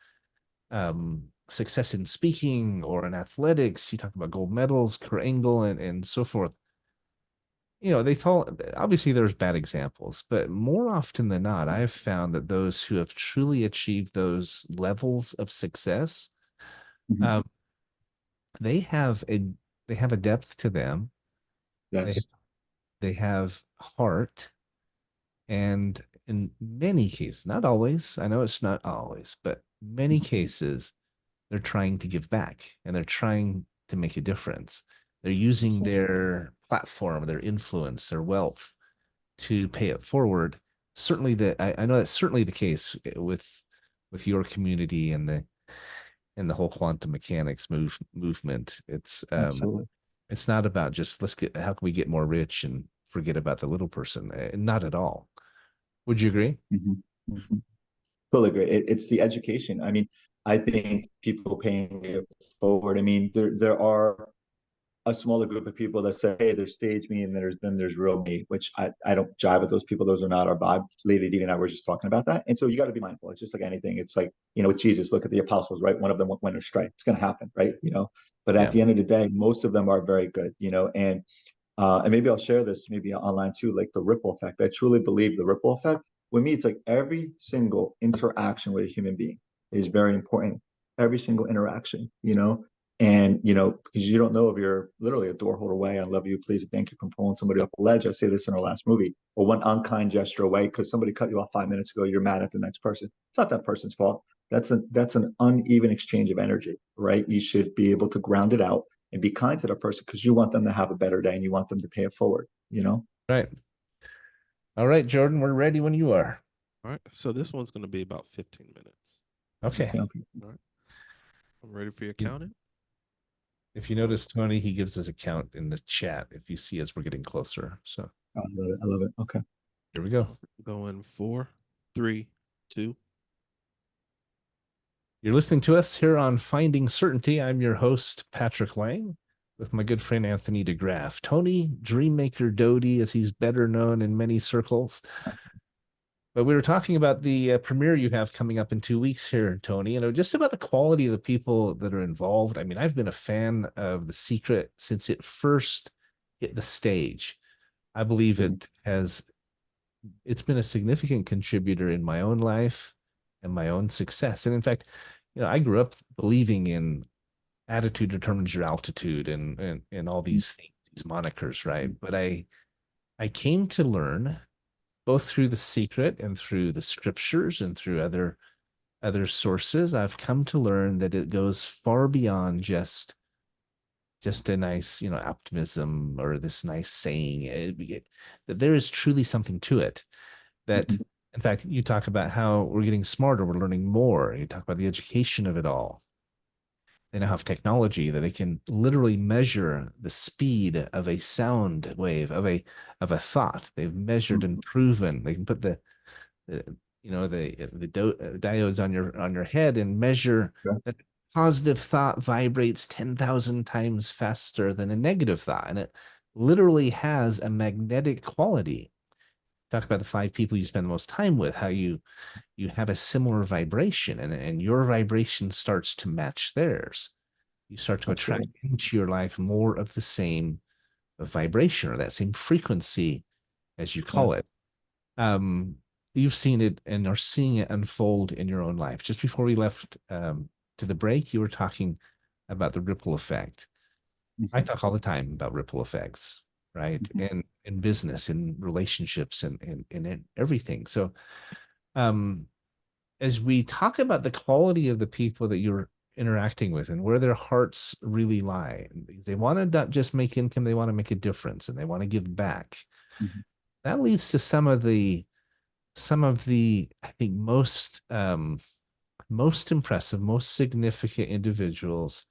success in speaking or in athletics, you talk about gold medals, Kurt Angle, and so forth. They fall. Obviously, there's bad examples, but more often than not, I've found that those who have truly achieved those levels of success, Hmm. um, they have a they have a depth to them. They Yes. they have heart, and in many cases, not always, I know it's not always, but many Mhm. cases, they're trying to give back and they're trying to make a difference. They're using Absolutely. their platform, their influence, their wealth to pay it forward. Certainly, I know that's certainly the case with your community and the whole quantum mechanics movement. Absolutely. It's not about just let's get how can we get more rich and forget about the little person. Not at all. Would you agree? Hmm. Hmm. Totally agree. It's the education. I mean, I think people paying it forward. I mean, there are a smaller group of people that say, hey, there's stage me and then there's real me, which I don't jive with those people. Those are not our vibe. Lady D and I were just talking about that. And so you got to be mindful. It's just like anything. It's like, with Jesus, look at the apostles, right? One of them went astray. It's going to happen, right? But at Yeah. the end of the day, most of them are very good, and maybe I'll share this maybe online too, like the ripple effect. I truly believe the ripple effect. With me, it's like every single interaction with a human being is very important. Every single interaction, and because you don't know if you're literally a door hold away, I love you, please, and thank you from pulling somebody off a ledge. I say this in our last movie, or one unkind gesture away because somebody cut you off 5 minutes ago. You're mad at the next person. It's not that person's fault. That's an uneven exchange of energy, right? You should be able to ground it out and be kind to that person because you want them to have a better day and you want them to pay it forward. Right. All right, Jordan, we're ready when you are. All right. So this one's going to be about 15 minutes. Okay. Okay. All right. I'm ready for your You- counting. If you Go- notice, Tony, he gives us a count in the chat if you see as we're getting closer. So I love it. I love it. Okay. here we go. Going 4, 3, 2. You're listening to us here on Finding Certainty. I'm your host, Patrick Lang, with my good friend Anthony DeGraff. Tony Dreammaker Dody, as he's better known in many circles. But we were talking about the premiere you have coming up in 2 weeks here, Tony, just about the quality of the people that are involved. I mean, I've been a fan of The Secret since it first hit the stage. I believe Mhm. it's been a significant contributor in my own life and my own success. And in fact, I grew up believing in attitude determines your altitude and all these things, these monikers, right? But I came to learn both through The Secret and through the scriptures and through other sources. I've come to learn that it goes far beyond just just a nice, optimism or this nice saying. That there is truly something to it. That, Mhm. in fact, you talk about how we're getting smarter, we're learning more. You talk about the education of it all. They now have technology that they can literally measure the speed of a sound wave of a thought. They've measured and Mhm. proven. They can put the diodes on your head and measure Yeah. that positive thought vibrates 10,000 times faster than a negative thought, and it literally has a magnetic quality. Talk about the five people you spend the most time with, how you have a similar vibration, and your vibration starts to match theirs. You start to attract Absolutely. into your life more of the same vibration or that same frequency, as you Yeah. call it. um, you've seen it and are seeing it unfold in your own life. Just before we left to the break, you were talking about the ripple effect. I Mhm. talk all the time about ripple effects, right? Mhm. And in business, in relationships, and in everything. So, um, as we talk about the quality of the people that you're interacting with and where their hearts really lie, they want to not just make income, they want to make a difference and they want to give back. Mhm. That leads to some of the I think most impressive, most significant individuals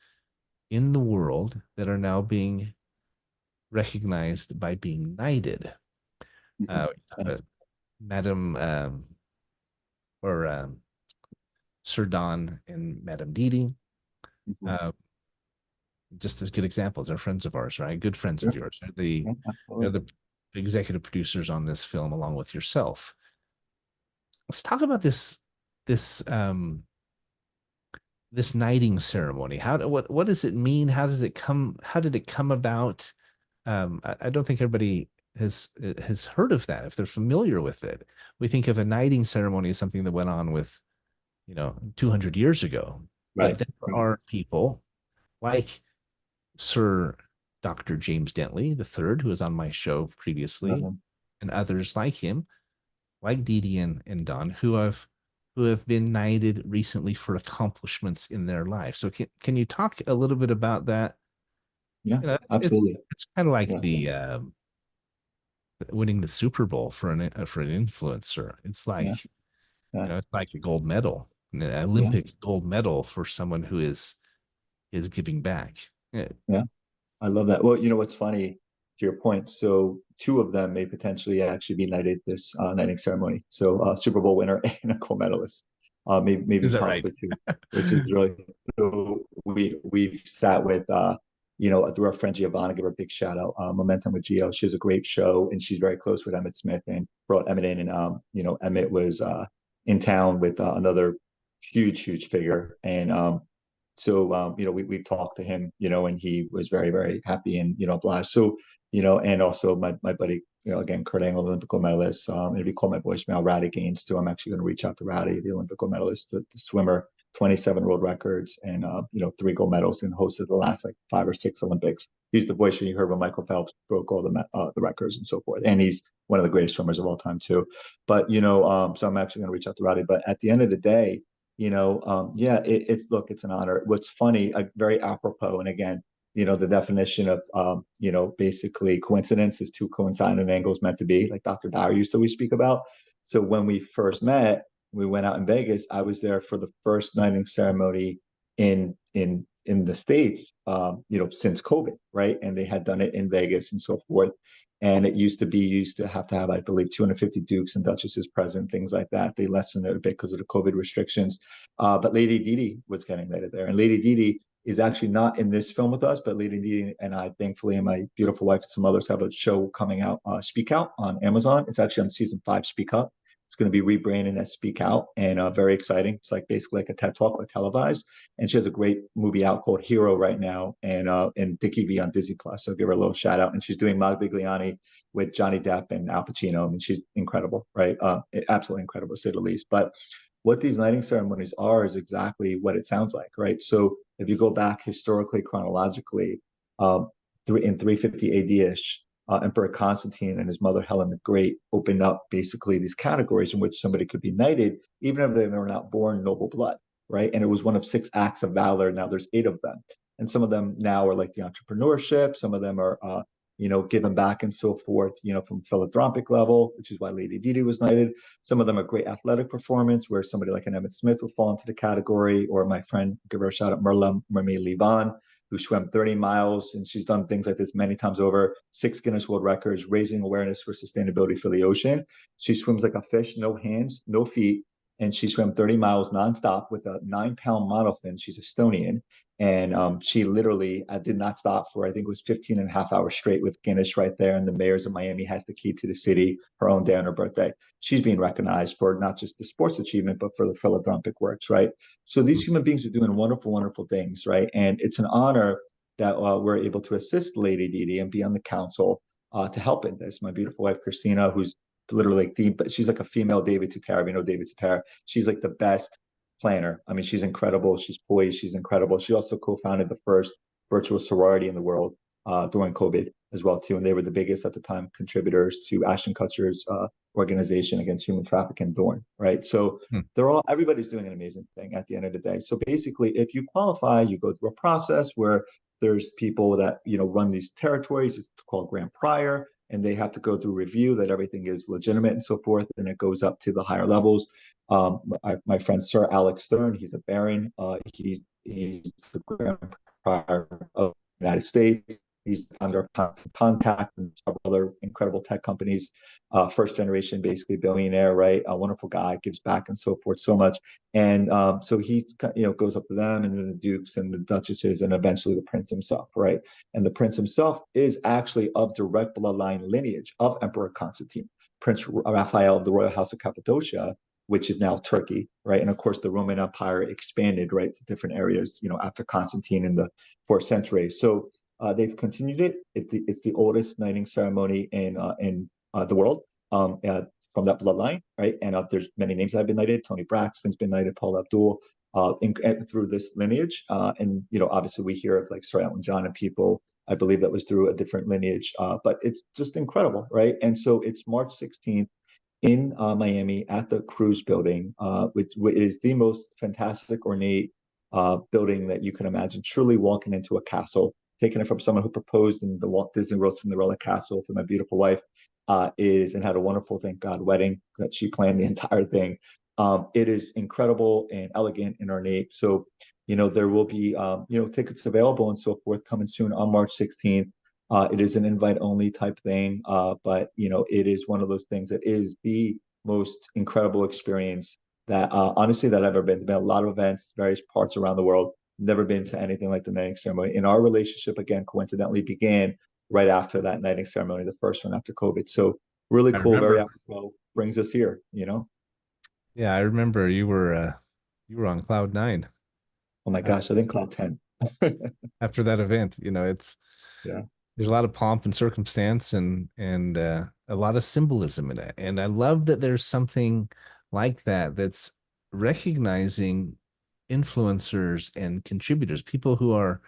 in the world that are now being recognized by being knighted. Mhm. Uh, Madam or Sir Don and Madam Didi, Mhm. uh, just as good examples. They're friends of ours, right? Good friends Yeah. of yours. Yeah. They're Absolutely. the executive producers on this film, along with yourself. Let's talk about this knighting ceremony. What does it mean? How did it come about? I don't think everybody has heard of that. If they're familiar with it, we think of a knighting ceremony as something that went on with 200 years ago. But Right. there Right. are people like Sir Dr. James Dentley the third, who was on my show previously, Um, and others like him, like Didi and Don, who have been knighted recently for accomplishments in their life. So can you talk a little bit about that? yeah. It's Absolutely. it's kind of like Yeah. the winning the Super Bowl for an influencer. It's Yeah. like Yeah. it's like a gold medal, an Yeah. Olympic gold medal for someone who is giving back. Yeah. Yeah. I love that. Well, what's funny to your point. So two of them may potentially actually be knighted this knighting ceremony. So Super Bowl winner and a gold medalist, maybe Is that right? possibly two, which is really so. We've sat with through our friend Giovanna, give her a big shout out. Momentum with Gio. She has a great show, and she's very close with Emmett Smith, and brought Emmett in, and Emmett was in town with another huge figure, and so we talked to him, and he was very, very happy and obliged. So and also my buddy, again, Kurt Angle, Olympic gold medalist. And if you call my voicemail, Ratty Gaines too. I'm actually going to reach out to Ratty, the Olympic gold medalist, the swimmer, 27 world records, and 3 gold medals, and hosted the last like 5 or 6 Olympics. He's the voice you heard when Michael Phelps broke all the records and so forth, and he's one of the greatest swimmers of all time too. But so I'm actually going to reach out to Ratty. But at the end of the day, yeah, look, it's an honor. What's funny, very apropos, and again, the definition of basically coincidence is two coincident angles meant to be, like Dr. Dyer used to always speak about. So when we first met, we went out in Vegas. I was there for the first knighting ceremony in the States, since COVID, right? And they had done it in Vegas and so forth. And it used to have to have, I believe, 250 dukes and duchesses present, things like that. They lessened it a bit because of the COVID restrictions. But Lady Didi was getting knighted there. And Lady Didi is actually not in this film with us, but Lady Didi and I, thankfully, and my beautiful wife and some others have a show coming out, Speak Out on Amazon. It's actually on season 5, Speak Up. It's going to be rebranded as Speak Out, and very exciting. It's like basically like a TED Talk, but televised. And she has a great movie out called Hero right now, and Dickie V on Disney Plus. So give her a little shout out. And she's doing Modigliani with Johnny Depp and Al Pacino. I mean, she's incredible, right? Absolutely incredible, to say the least. But what these knighting ceremonies are is exactly what it sounds like, right? So if you go back historically, chronologically, in 350 AD-ish, Emperor Constantine and his mother Helen the Great opened up basically these categories in which somebody could be knighted, even if they were not born noble blood, right? And it was one of 6 acts of valor. Now there's 8 of them. And some of them now are like the entrepreneurship. Some of them are, giving back and so forth, from philanthropic level, which is why Lady Didi was knighted. Some of them are great athletic performance, where somebody like an Emmett Smith would fall into the category, or my friend, give her a shout out, Merla Mermaid Liban, who swam 30 miles, and she's done things like this many times over, 6 Guinness World Records, raising awareness for sustainability for the ocean. She swims like a fish, no hands, no feet, and she swam 30 miles nonstop with a 9 pound monofin. She's Estonian. And she literally did not stop for, I think it was 15 and a half hours straight with Guinness right there. And the mayors of Miami has the key to the city, her own day on her birthday. She's being recognized for not just the sports achievement, but for the philanthropic works, right? So these human beings are doing wonderful, wonderful things, right? And it's an honor that we're able to assist Lady Didi and be on the council to help in this. My beautiful wife, Christina, who's literally like she's like a female David Tutera. We know David Tutera. She's like the best planner. I mean, she's incredible. She's poised. She's incredible. She also co-founded the first virtual sorority in the world during COVID as well too, and they were the biggest at the time contributors to Ashton Kutcher's organization against human trafficking, Thorn. Right, so everybody's doing an amazing thing at the end of the day. So basically, if you qualify, you go through a process where there's people that run these territories. It's called Grand Prior, and they have to go through review that everything is legitimate and so forth, and it goes up to the higher levels. My friend Sir Alex Stern, he's a baron. He's the Grand Prior of the United States. He's the founder of Contact and several other incredible tech companies. First generation, basically billionaire, right? A wonderful guy, gives back and so forth so much. And so he, goes up to them, and then the dukes and the duchesses, and eventually the prince himself, right? And the prince himself is actually of direct bloodline lineage of Emperor Constantine, Prince Raphael of the Royal House of Cappadocia, which is now Turkey, right? And of course, the Roman Empire expanded, right, to different areas, after Constantine in the 4th century. So they've continued it. It's the oldest knighting ceremony in the world from that bloodline, right? And there's many names that have been knighted. Tony Braxton's been knighted, Paul Abdul, through this lineage. And obviously we hear of like Sir Elton John and people. I believe that was through a different lineage, but it's just incredible, right? And so it's March 16th in Miami at the Cruise Building, which is the most fantastic, ornate building that you can imagine. Truly walking into a castle, taking it from someone who proposed in the Walt Disney World Cinderella Castle for my beautiful wife, and had a wonderful, thank God, wedding that she planned the entire thing. It is incredible and elegant and ornate. So, there will be, tickets available and so forth coming soon on March 16th. It is an invite only type thing, but it is one of those things that is the most incredible experience that honestly that I've ever been to. Been a lot of events, various parts around the world. Never been to anything like the knighting ceremony. And our relationship, again, coincidentally began right after that knighting ceremony, the first one after COVID. So really I cool, very remember. apropos, brings us here. Yeah, I remember you were on cloud nine Oh my uh, gosh, I think cloud 10. after that event. It's Yeah. there's a lot of pomp and circumstance and a lot of symbolism in it. And I love that there's something like that that's recognizing influencers and contributors, people who are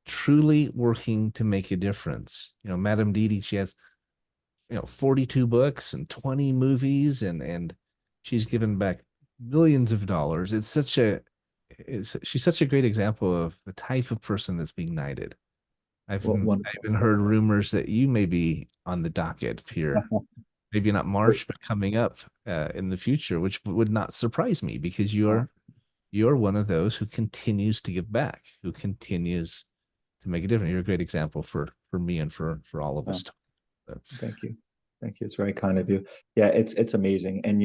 truly working to make a difference. Madame Didi, she has 42 books and 20 movies, and she's given back millions of dollars. She's such a great example of the type of person that's being knighted. Well, I wonderful. even heard rumors that you may be on the docket here, maybe not March, but coming up in the future, which would not surprise me because you're one of those who continues to give back, who continues to make a difference. You're a great example for me and for all of Oh, us. thank you. Thank you. It's very kind of you. Yeah, it's amazing. And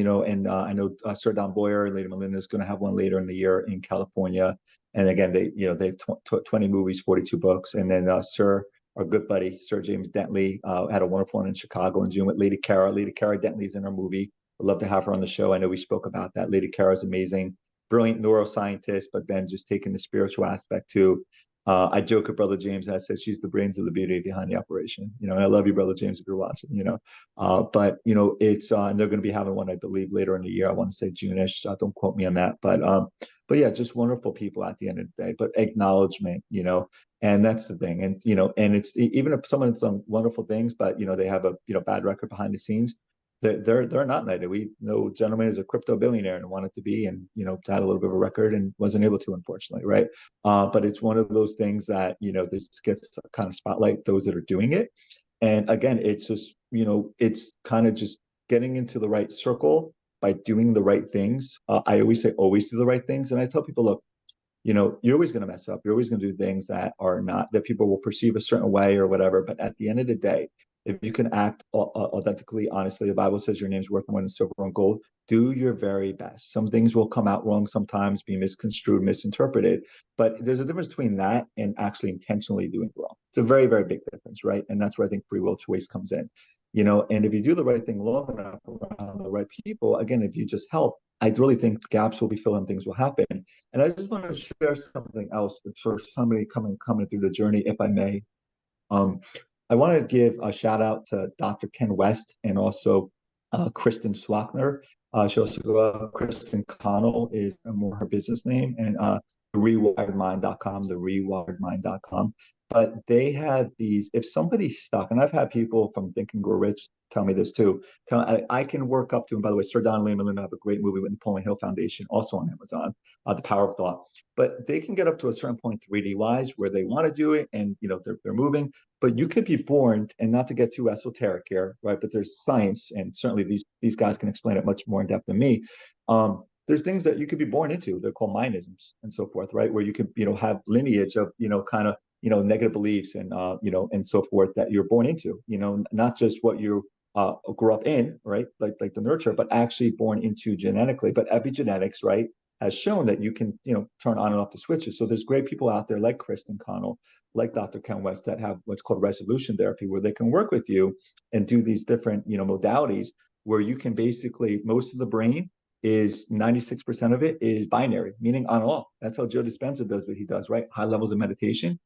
I know Sir Don Boyer and Lady Melinda is going to have one later in the year in California. And again, they've 20 movies, 42 books. And then Sir, our good buddy, Sir James Dentley, had a wonderful one in Chicago in June with Lady Cara. Lady Cara Dentley's in our movie. I'd love to have her on the show. I know we spoke about that. Lady Cara is amazing, brilliant neuroscientist, but then just taking the spiritual aspect too. I joke with Brother James. I said she's the brains of the beauty behind the operation. And I love you, Brother James, if you're watching. But it's and they're going to be having one, I believe, later in the year. I want to say June-ish. Don't quote me on that. But yeah, just wonderful people at the end of the day. But acknowledgement, and that's the thing. And and it's even if someone's done wonderful things, but they have a bad record behind the scenes. they're not knighted. We know a gentleman is a crypto billionaire and wanted to be, and had a little bit of a record and wasn't able to, unfortunately, right? But it's one of those things that this gets to kind of spotlight those that are doing it. And again, it's just it's kind of just getting into the right circle by doing the right things. I always say always do the right things, and I tell people, look, you're always going to mess up. You're always going to do things that are not, that people will perceive a certain way or whatever. But at the end of the day, if you can act authentically, honestly, the Bible says your name's worth more than silver and gold. Do your very best. Some things will come out wrong sometimes, be misconstrued, misinterpreted. But there's a difference between that and actually intentionally doing wrong. It's a very, very big difference, right? And that's where I think free will choice comes in. And if you do the right thing long enough around the right people, again, if you just help, I really think gaps will be filled and things will happen. And I just want to share something else for somebody coming through the journey, if I may. Um, I want to give a shout out to Dr. Ken West and also Kristen Swackner. She also Kristen Connell is more her business name, and therewiredmind.com, therewiredmind.com. But they have these, if somebody's stuck, and I've had people from Think and Grow Rich tell me this too. I can work up to, and by the way, Sir Don Lee and Melinda have a great movie with Napoleon Hill Foundation, also on Amazon, The Power of Thought. But they can get up to a certain point 3D wise where they want to do it, and they're moving. But you could be born, and not to get too esoteric here, right? But there's science, and certainly these guys can explain it much more in depth than me. There's things that you could be born into. They're called mindisms and so forth, right? Where you could, have lineage of, kind of, negative beliefs and, and so forth that you're born into, not just what you grew up in, right? Like the nurture, but actually born into genetically. But epigenetics, right, has shown that you can, turn on and off the switches. So there's great people out there like Kristen Connell, like Dr. Ken West, that have what's called resolution therapy, where they can work with you and do these different, modalities where you can basically, most of the brain is 96% of it is binary, meaning on and off. That's how Joe Dispenza does what he does, right? High levels of meditation.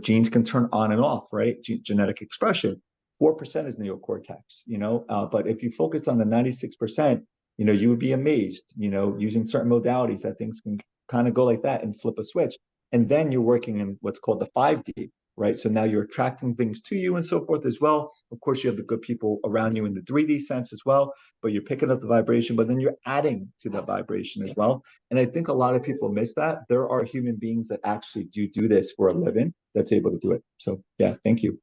Genes can turn on and off, right? Genetic expression. 4% is neocortex, but if you focus on the 96%, you would be amazed, using certain modalities that things can kind of go like that and flip a switch. And then you're working in what's called the 5D, right? So now you're attracting things to you and so forth as well. Of course, you have the good people around you in the 3D sense as well, but you're picking up the vibration, but then you're adding to the vibration as well. And I think a lot of people miss that. There are human beings that actually do this for a living that's able to do it. So yeah, thank you.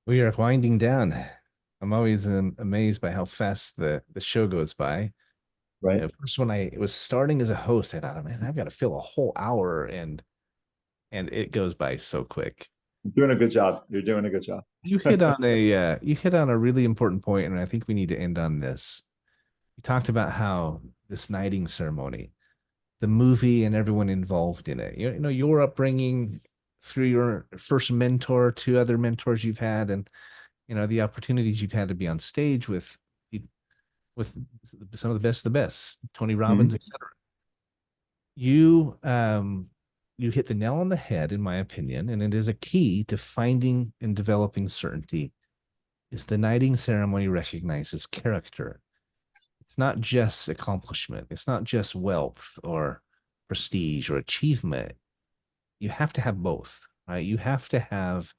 We are winding down. I'm always amazed by how fast the show goes by. Right. First, when I was starting as a host, I thought, oh, man, I've got to fill a whole hour, and it goes by so quick. You're doing a good job. You're doing a good job. You hit on a really important point, and I think we need to end on this. You talked about how this knighting ceremony, the movie, and everyone involved in it. Your upbringing through your first mentor to other mentors you've had, and the opportunities you've had to be on stage with some of the best, Tony Robbins, etc. You you hit the nail on the head, in my opinion, and it is a key to finding and developing certainty. Is the knighting ceremony recognizes character. It's not just accomplishment. It's not just wealth or prestige or achievement. You have to have both, right? You have to have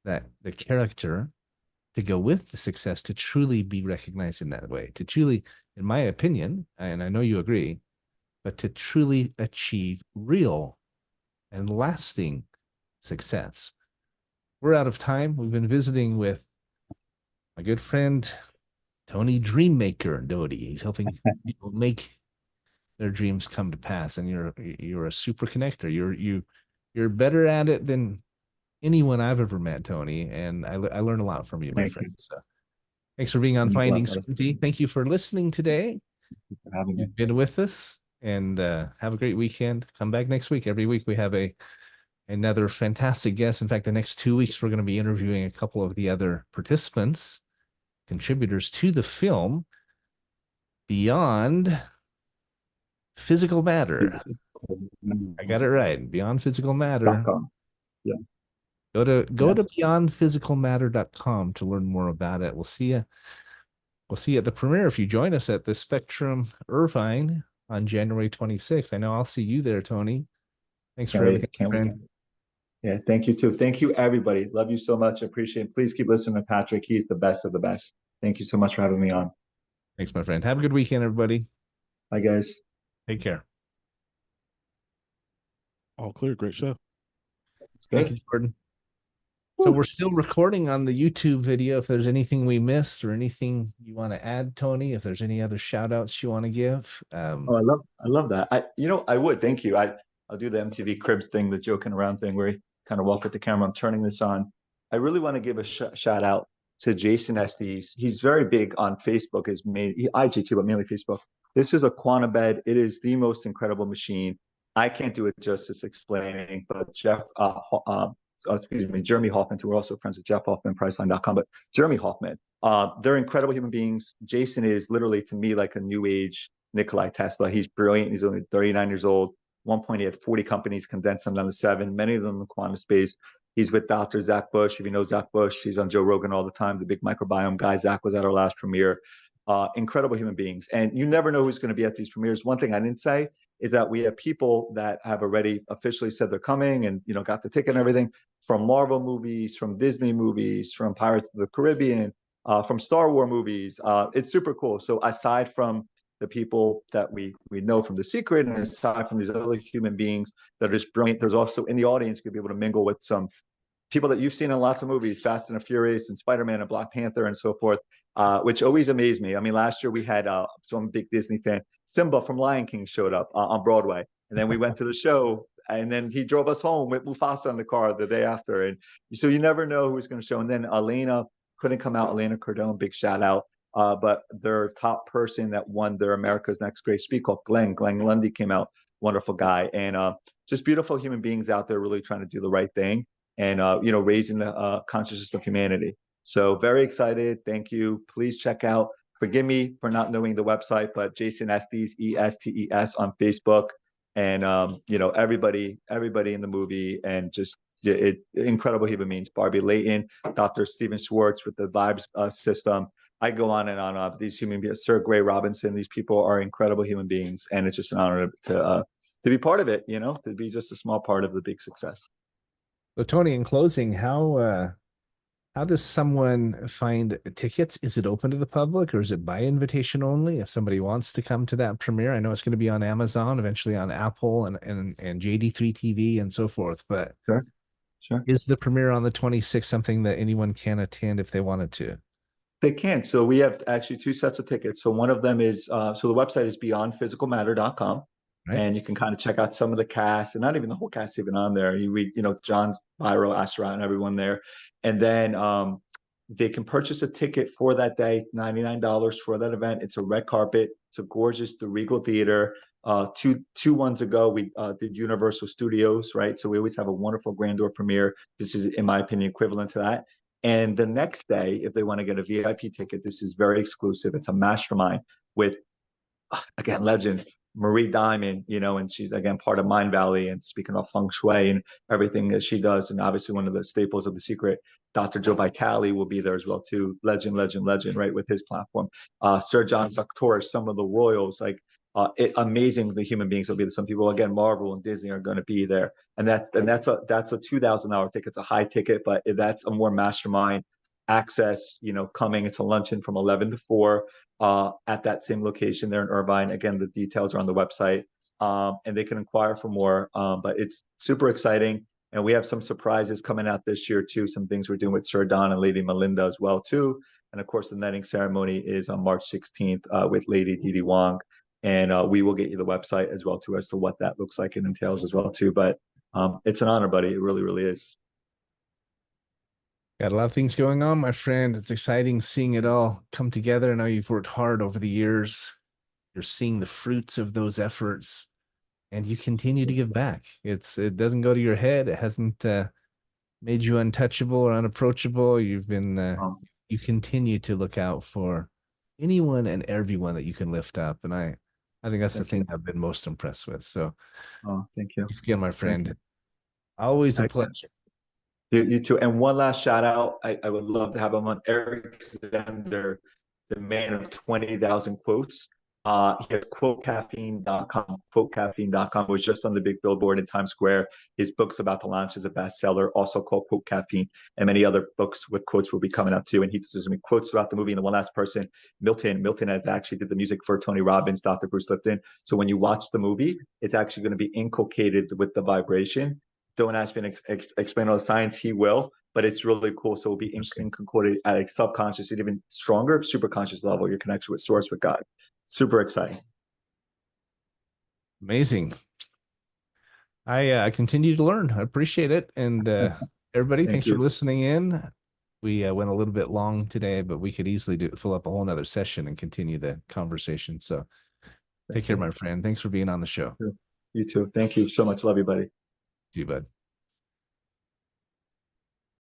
the character to go with the success to truly be recognized in that way, to truly, in my opinion, and I know you agree, but to truly achieve real and lasting success. We're out of time. We've been visiting with my good friend, Tony Dreammaker Dody. He's helping people make their dreams come to pass. And you're a super connector. You're better at it than anyone I've ever met, Tony. And I learned a lot from you, my Thank friend. you. So thanks for being on Finding For Certainty. Thank you for listening today. having me. You've been with us, and have a great weekend. Come back next week. Every week we have another fantastic guest. In fact, the next 2 weeks, we're going to be interviewing a couple of the other participants, contributors to the film Beyond Physical Matter. I got it right. Beyond Physical Matter. .com. Yeah. Go to Yes. beyondphysicalmatter.com to learn more about it. We'll see you at the premiere if you join us at the Spectrum Irvine on January 26th. I know I'll see you there, Tony. Thanks for everything, friend. Yeah, thank you too. Thank you, everybody. Love you so much. I appreciate it. Please keep listening to Patrick. He's the best of the best. Thank you so much for having me on. Thanks, my friend. Have a good weekend, everybody. Bye, guys. Take care. All clear. Great show. It's Thank good. you, Jordan. So Woo. we're still recording on the YouTube video. If there's anything we missed or anything you want to add, Tony, if there's any other shout outs you want to give. Oh, I love that. I would. Thank you. I'll do the MTV Cribs thing, the joking around thing where you kind of walk with the camera. I'm turning this on. I really want to give a shout out to Jason Estes. He's very big on Facebook, is made IG too, but mainly Facebook. This is a quantum bed. It is the most incredible machine. I can't do it justice explaining, but excuse me, Jeremy Hoffman, too. We're also friends with Jeff Hoffman, Priceline.com, but Jeremy Hoffman. They're incredible human beings. Jason is literally to me like a new age Nikolai Tesla. He's brilliant. He's only 39 years old. At one point, he had 40 companies, condensed them down to 7, many of them in the quantum space. He's with Dr. Zach Bush. If you know Zach Bush, he's on Joe Rogan all the time, the big microbiome guy. Zach was at our last premiere. Incredible human beings. And you never know who's going to be at these premieres. One thing I didn't say is that we have people that have already officially said they're coming and, got the ticket and everything from Marvel movies, from Disney movies, from Pirates of the Caribbean, from Star Wars movies. It's super cool. So aside from the people that we know from The Secret, and aside from these other human beings that are just brilliant, there's also in the audience you'll be able to mingle with some people that you've seen in lots of movies, Fast and the Furious and Spider-Man and Black Panther and so forth, which always amazed me. I mean, last year we had, so I'm a big Disney fan, Simba from Lion King showed up on Broadway. And then we went to the show and then he drove us home with Mufasa in the car the day after. And so you never know who's going to show. And then Elena couldn't come out, Elena Cardone, big shout out. But their top person that won their America's Next Great Speak called Glenn Lundy came out, wonderful guy. And just beautiful human beings out there really trying to do the right thing and raising the consciousness of humanity. So very excited. Thank you. Please check out. Forgive me for not knowing the website, but Jason Estes, Estes on Facebook, and everybody in the movie, and just incredible human beings. Barbie Layton, Dr. Stephen Schwartz with the Vibes system. I go on and on. These human beings, Sir Gray Robinson. These people are incredible human beings, and it's just an honor to be part of it. To be just a small part of the big success. So, Tony, in closing, how does someone find tickets? Is it open to the public or is it by invitation only? If somebody wants to come to that premiere, I know it's going to be on Amazon, eventually on Apple and JD3 TV and so forth. But Sure. is the premiere on the 26th something that anyone can attend if they wanted to? They can. So we have actually two sets of tickets. So one of them is so the website is beyondphysicalmatter.com. Right. And you can kind of check out some of the cast, and not even the whole cast even on there. You read, John's Byro, Astra, and everyone there. And then they can purchase a ticket for that day, $99 for that event. It's a red carpet. It's a gorgeous, the Regal Theater. Two ones ago, we did Universal Studios, right? So we always have a wonderful grandeur premiere. This is, in my opinion, equivalent to that. And the next day, if they want to get a VIP ticket, this is very exclusive. It's a mastermind with, again, legends. Marie Diamond, and she's again part of Mind Valley and speaking of feng shui and everything that she does, and obviously one of the staples of The Secret. Dr. Joe Vitale will be there as well too. Legend, right, with his platform. Sir John Sartorius, some of the royals, like amazing. The human beings will be there. Some people again, Marvel and Disney are going to be there, and that's a $2,000 ticket. It's a high ticket, but that's a more mastermind access. Coming. It's a luncheon from 11 to 4 at that same location there in Irvine. Again, the details are on the website, and they can inquire for more. But it's super exciting, and we have some surprises coming out this year too. Some things we're doing with Sir Don and Lady Melinda as well too. And of course, the netting ceremony is on March 16th with Lady Didi Wong, and we will get you the website as well too as to what that looks like and entails as well too. But it's an honor, buddy. It really, really is. Got a lot of things going on, my friend. It's exciting seeing it all come together. I know you've worked hard over the years. You're seeing the fruits of those efforts, and you continue to give back. It doesn't go to your head. It hasn't made you untouchable or unapproachable. You've been you continue to look out for anyone and everyone that you can lift up, and I think that's the thing I've been most impressed with. So, thank you. thanks again, my friend. Always a pleasure. You too. And one last shout out. I would love to have him on. Eric Zender, the man of 20,000 quotes. He has quotecaffeine.com. Quotecaffeine.com was just on the big billboard in Times Square. His book's about to launch as a bestseller, also called Quote Caffeine, and many other books with quotes will be coming out too. And he's using quotes throughout the movie. And the one last person, Milton has actually did the music for Tony Robbins, Dr. Bruce Lipton. So when you watch the movie, it's actually going to be inculcated with the vibration. Don't ask me to explain all the science. He will, but it's really cool. So it'll be inculcated at a subconscious and even stronger, super conscious level, your connection with source, with God. Super exciting. Amazing. I continue to learn. I appreciate it. And everybody, thanks for listening in. We went a little bit long today, but we could easily fill up a whole nother session and continue the conversation. So take care, my friend. Thanks for being on the show. You too. Thank you so much. Love you, buddy. You, bud.